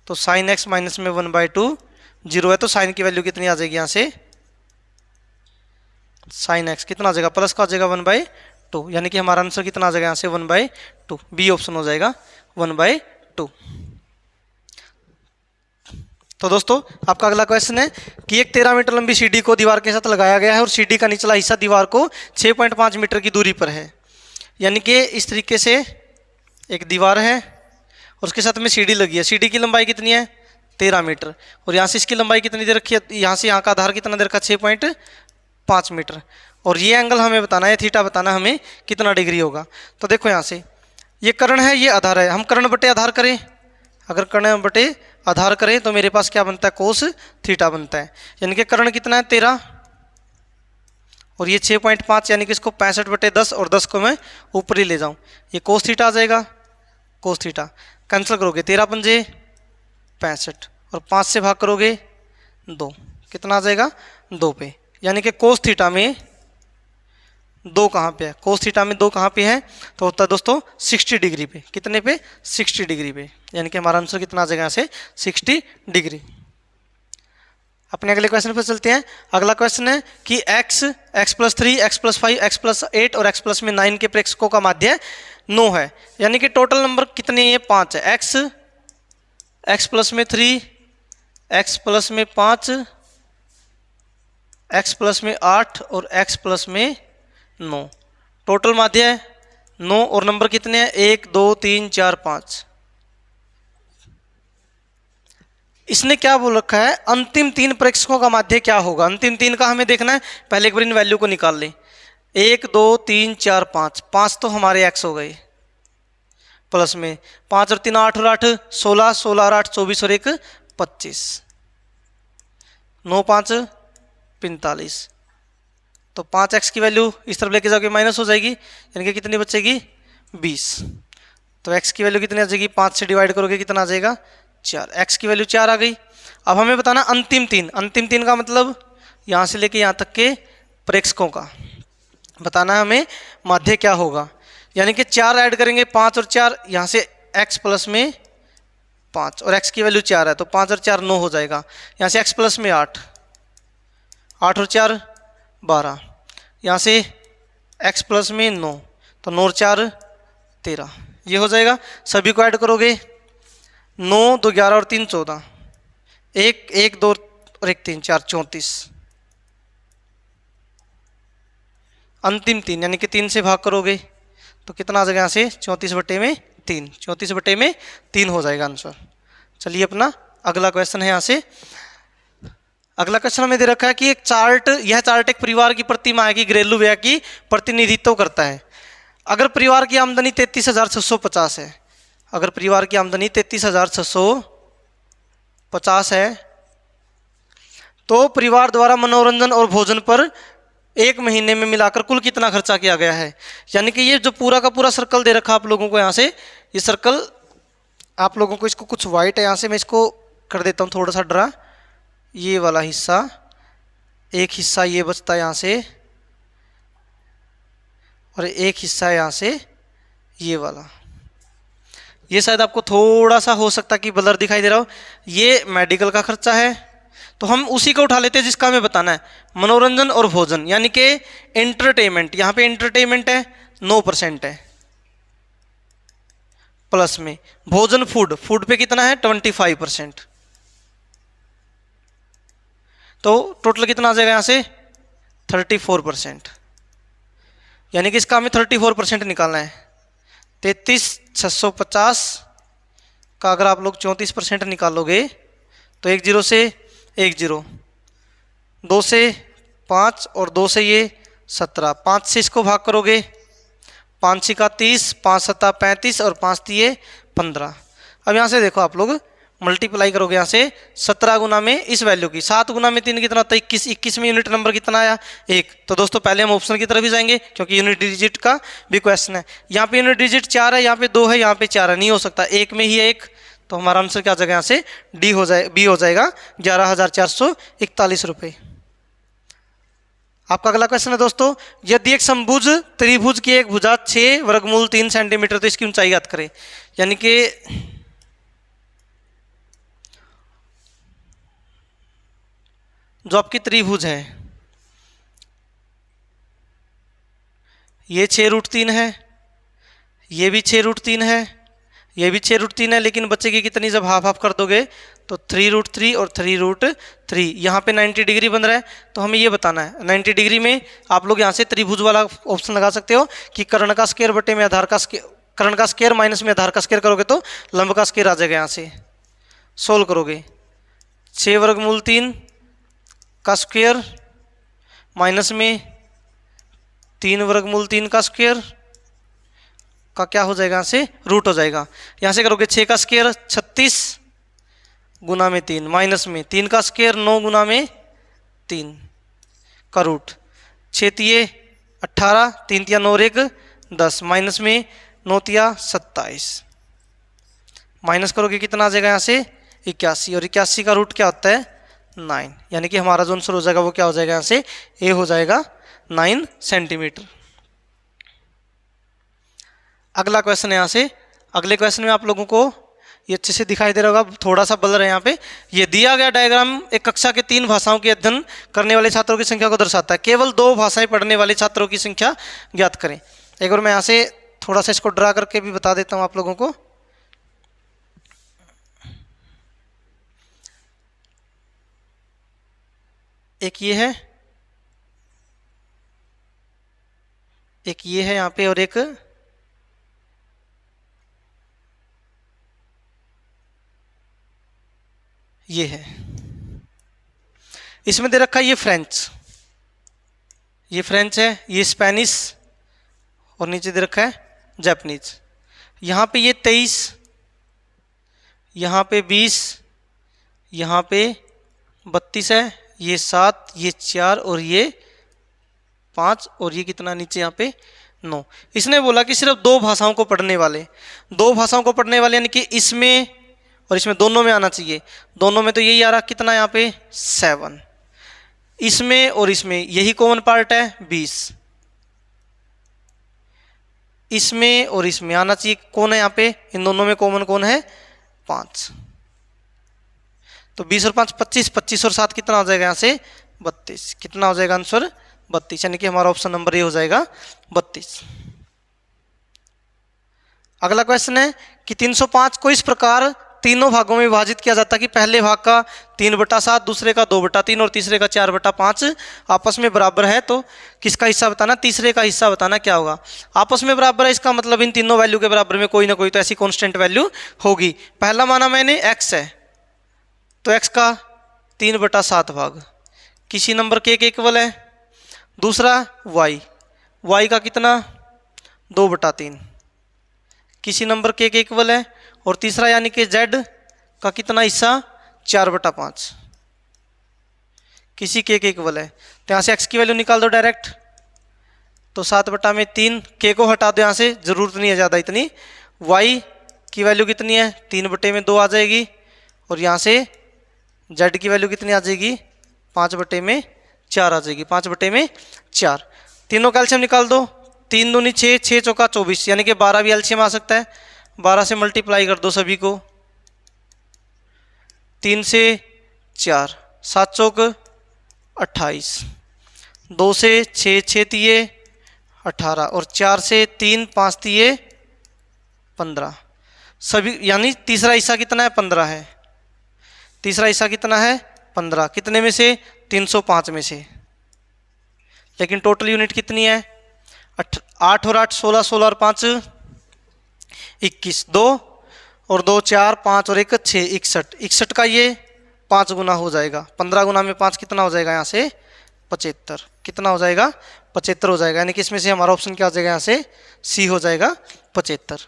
तो साइन एक्स माइनस में 1/2 0 है, तो साइन की वैल्यू कितनी आ जाएगी यहाँ से साइन एक्स कितना आ जाएगा प्लस का आ जाएगा 1/2, यानी कि हमारा आंसर कितना आ जाएगा यहाँ से 1/2, बी ऑप्शन हो जाएगा 1/2। तो दोस्तों आपका अगला क्वेश्चन है कि एक 13 मीटर लंबी सीढ़ी को दीवार के साथ लगाया गया है और सीढ़ी का निचला हिस्सा दीवार को 6.5 मीटर की दूरी पर है। यानी कि इस तरीके से एक दीवार है और उसके साथ में सीढ़ी लगी है। सीढ़ी की लंबाई कितनी है 13 मीटर, और यहाँ से इसकी लंबाई कितनी दे रखी है, यहाँ से यहाँ का आधार कितना दे रखा है 6.5 मीटर, और ये एंगल हमें बताना है, थीटा बताना है हमें कितना डिग्री होगा। तो देखो यहाँ से ये कर्ण है, ये आधार है, हम कर्ण बटे आधार करें, अगर कर्ण बटे आधार करें तो मेरे पास क्या बनता है कोस थीटा बनता है, यानी कि कर्ण कितना है 13 और ये 6.5, यानी कि इसको 65/10 और 10 को मैं ऊपर ही ले जाऊँ, ये कोस थीटा आ जाएगा। कोस थीटा कैंसिल करोगे 13 पंजे 65 और 5 से भाग करोगे 2, कितना आ जाएगा 2 पे, यानी कि कोस थीटा में 2 कहाँ पे है, कोस थीटा में 2 कहाँ पे है तो होता है दोस्तों 60 डिग्री पे। कितने पे 60 डिग्री पे, यानी कि हमारा आंसर कितना आ जाएगा यहाँ से 60 डिग्री। अपने अगले क्वेश्चन पर चलते हैं। अगला क्वेश्चन है कि x, x+3, x+5, x+8 और x में 9 के प्रेक्षकों का माध्य 9 है, यानी कि टोटल नंबर कितने हैं 5 है। x में 3, x में 5, x में 8 और x में 9, टोटल माध्य है 9 और नंबर कितने हैं 1 2 3 4 5। इसने क्या बोल रखा है अंतिम 3 प्रेक्षकों का माध्य क्या होगा। अंतिम 3 का हमें देखना है, पहले एक बार इन वैल्यू को निकाल लें। 1 2 3 4 5, 5 तो हमारे x हो गए, प्लस में 5 और 3 8 और 8 16, 16 और 8 24 और 1 25, 9 5 45, तो 5x की वैल्यू इस तरफ लेके जाओगे माइनस हो जाएगी, यानी कि कितनी बचेगी 20। तो x की वैल्यू कितनी आ जाएगी 5 से डिवाइड करोगे कितना आ जाएगा 4, x की वैल्यू 4 आ गई। अब हमें बताना अंतिम 3, अंतिम 3 का मतलब यहाँ से लेके यहाँ तक के प्रेक्षकों का बताना है हमें माध्य क्या होगा, यानी कि 4 ऐड करेंगे 5 और 4, यहाँ से x प्लस में 5 और x की वैल्यू 4 है तो 5 और 4 9 हो जाएगा, यहाँ से x प्लस में 8, 8 और 4 12, यहाँ से x प्लस में 9 तो 9 और 4 13, ये हो जाएगा। सभी को ऐड करोगे 9 2 11 और 3 14, 1 1 2 और 1 3 4 34, अंतिम 3 यानी कि 3 से भाग करोगे तो कितना आ जाएगा यहाँ से 34/3, 34/3 हो जाएगा आंसर। चलिए अपना अगला क्वेश्चन है यहाँ से। अगला क्वेश्चन हमें दे रखा है कि एक चार्ट, यह चार्ट एक परिवार की प्रतिमा है कि घरेलू व्यय की प्रतिनिधित्व करता है। अगर परिवार की आमदनी 33,650 है, अगर परिवार की आमदनी 33,650 है तो परिवार द्वारा मनोरंजन और भोजन पर एक महीने में मिलाकर कुल कितना खर्चा किया गया है। यानी कि ये जो पूरा का पूरा सर्कल दे रखा आप लोगों को, यहाँ से ये सर्कल आप लोगों को, इसको कुछ वाइट है, यहाँ से मैं इसको कर देता हूँ थोड़ा सा ड्रा, ये वाला हिस्सा, एक हिस्सा ये बचता है यहाँ से और एक हिस्सा यहाँ से ये वाला, ये शायद आपको थोड़ा सा हो सकता है कि ब्लर दिखाई दे रहा हो। ये मेडिकल का खर्चा है, तो हम उसी को उठा लेते हैं जिसका हमें बताना है, मनोरंजन और भोजन, यानी कि एंटरटेनमेंट। यहाँ पे एंटरटेनमेंट है 9% है प्लस में। भोजन फूड, फूड पे कितना है 25%। तो टोटल कितना आ जाएगा यहाँ से 34%, यानी कि इसका हमें 34% निकालना है। 33,650 का अगर आप लोग 34% निकालोगे तो 1 0 से 1 0, 2 से 5 और 2 से ये 17, 5 से इसको भाग करोगे, 5 6 का 30, 5 7 35 और 5 3 15। अब यहाँ से देखो आप लोग मल्टीप्लाई करोगे यहाँ से 17 गुना में इस वैल्यू की, 7 गुना में 3 कितना होता है 21, 21 में यूनिट नंबर कितना आया 1। तो दोस्तों पहले हम ऑप्शन की तरफ ही जाएंगे क्योंकि यूनिट डिजिट का भी क्वेश्चन है। यहाँ पे यूनिट डिजिट 4 है, यहाँ पे 2 है, यहाँ पे 4 है, नहीं हो सकता, 1 में ही है 1। तो हमारा आंसर क्या हो जाएगा यहाँ से बी हो जाएगा 11,441 रुपये। आपका अगला क्वेश्चन है दोस्तों, यदि एक समभुज त्रिभुज की एक भुजा 6 वर्गमूल 3 सेंटीमीटर तो इसकी ऊंचाई ज्ञात करें। यानी कि जो आपकी त्रिभुज है ये 6√3 है, ये भी 6√3 है, ये भी 6√3 है, लेकिन बच्चे की कितनी, जब हाफ हाफ कर दोगे तो 3√3 और 3√3। यहाँ पे 90 डिग्री बन रहा है, तो हमें ये बताना है 90 डिग्री में आप लोग यहाँ से त्रिभुज वाला ऑप्शन लगा सकते हो कि कर्ण का स्क्वायर बटे में आधार का स्क्वायर, कर्ण का स्क्वायर माइनस में आधार का स्क्वायर करोगे तो लंब का स्क्वायर आ जाएगा। यहाँ से सोल्व करोगे 6 वर्गमूल 3 का स्क्वायर माइनस में 3 वर्गमूल 3 का स्क्वायर का क्या हो जाएगा, यहाँ से रूट हो जाएगा। यहाँ से करोगे 6 का स्क्वायर 36 गुना में 3 माइनस में 3 का स्क्वायर 9 गुना में 3 का रूट, 6 तिये 18, 3 तिया 9 और 1 10, माइनस में 9 तिया 27, माइनस करोगे कितना आ जाएगा यहाँ से 81, और 81 का रूट क्या होता है 9। यानी कि हमारा जो आंसर हो जाएगा वो क्या हो जाएगा यहाँ से ए हो जाएगा 9 सेंटीमीटर। अगला क्वेश्चन है यहाँ से, अगले क्वेश्चन में आप लोगों को ये अच्छे से दिखाई दे रहा होगा, थोड़ा सा ब्लर है यहाँ पे। ये दिया गया डायग्राम एक कक्षा के 3 भाषाओं के अध्ययन करने वाले छात्रों की संख्या को दर्शाता है। केवल 2 भाषाएं पढ़ने वाले छात्रों की संख्या ज्ञात करें। एक बार मैं यहाँ से थोड़ा सा इसको ड्रा करके भी बता देता हूँ आप लोगों को। एक ये है, एक ये है यहाँ पे, और एक ये है। इसमें दे रखा है ये फ्रेंच, ये फ्रेंच है, ये स्पेनिश, और नीचे दे रखा है जापानीज। यहाँ पे ये 23, यहाँ पे 20, यहाँ पे 32 है, ये 7, ये 4 और ये 5, और ये कितना नीचे यहाँ पे 9। इसने बोला कि सिर्फ 2 भाषाओं को पढ़ने वाले, 2 भाषाओं को पढ़ने वाले, यानी कि इसमें और इसमें दोनों में आना चाहिए। दोनों में तो यही आ रहा कितना यहाँ पे 7, इसमें और इसमें यही कॉमन पार्ट है 20, इसमें और इसमें आना चाहिए कौन है यहाँ पे, इन दोनों में कॉमन कौन है 5। तो 20 और 5 25, 25 और 7 कितना हो जाएगा यहाँ से 32। कितना हो जाएगा आंसर 32, यानी कि हमारा ऑप्शन नंबर ए हो जाएगा 32। अगला क्वेश्चन है कि 305 को इस प्रकार तीनों भागों में विभाजित किया जाता है कि पहले भाग का 3/7, दूसरे का 2/3 और तीसरे का 4/5 आपस में बराबर है। तो किसका हिस्सा बताना, तीसरे का हिस्सा बताना क्या होगा। आपस में बराबर है, इसका मतलब इन तीनों वैल्यू के बराबर में कोई ना कोई तो ऐसी कांस्टेंट वैल्यू होगी। पहला माना मैंने x है, तो x का 3/7 भाग किसी नंबर के इक्वल है। दूसरा y का कितना 2/3 किसी नंबर के इक्वल है। और तीसरा यानी कि z का कितना हिस्सा 4/5 किसी के इक्वल है। तो यहाँ से x की वैल्यू निकाल दो डायरेक्ट, तो 7/3, k को हटा दो यहाँ से, जरूरत नहीं है ज़्यादा इतनी। y की वैल्यू कितनी है 3/2 आ जाएगी, और यहाँ से z की वैल्यू कितनी आ जाएगी 5/4 आ जाएगी, 5/4। तीनों का एलसीएम निकाल दो, 3 दूनी 6, 6 चौका 24, यानी कि 12 भी एलसीएम आ सकता है। 12 से मल्टीप्लाई कर दो सभी को, 3 से 4, 7 चौक 28, 2 से 6, 6 तिये 18 और 4 से 3, 5 तिये 15। सभी यानी तीसरा हिस्सा कितना है? 15 है। तीसरा हिस्सा कितना है? 15। कितने में से? 305 में से। लेकिन टोटल यूनिट कितनी है? 8 और 8 16, 16 और 5 21, 2 और 2 4, 5 और 1 6, 61। 61 का ये 5 गुना हो जाएगा। 15 गुना में 5 कितना हो जाएगा? यहाँ से 75। कितना हो जाएगा? 75 हो जाएगा। यानी कि इसमें से हमारा ऑप्शन क्या हो जाएगा? यहाँ से सी हो जाएगा 75।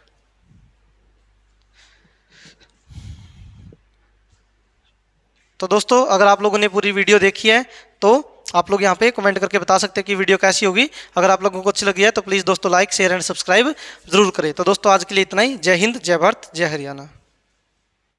तो दोस्तों अगर आप लोगों ने पूरी वीडियो देखी है तो आप लोग यहाँ पे कमेंट करके बता सकते हैं कि वीडियो कैसी होगी। अगर आप लोगों को अच्छी लगी है तो प्लीज़ दोस्तों लाइक शेयर एंड सब्सक्राइब जरूर करें। तो दोस्तों आज के लिए इतना ही। जय हिंद, जय भारत, जय हरियाणा।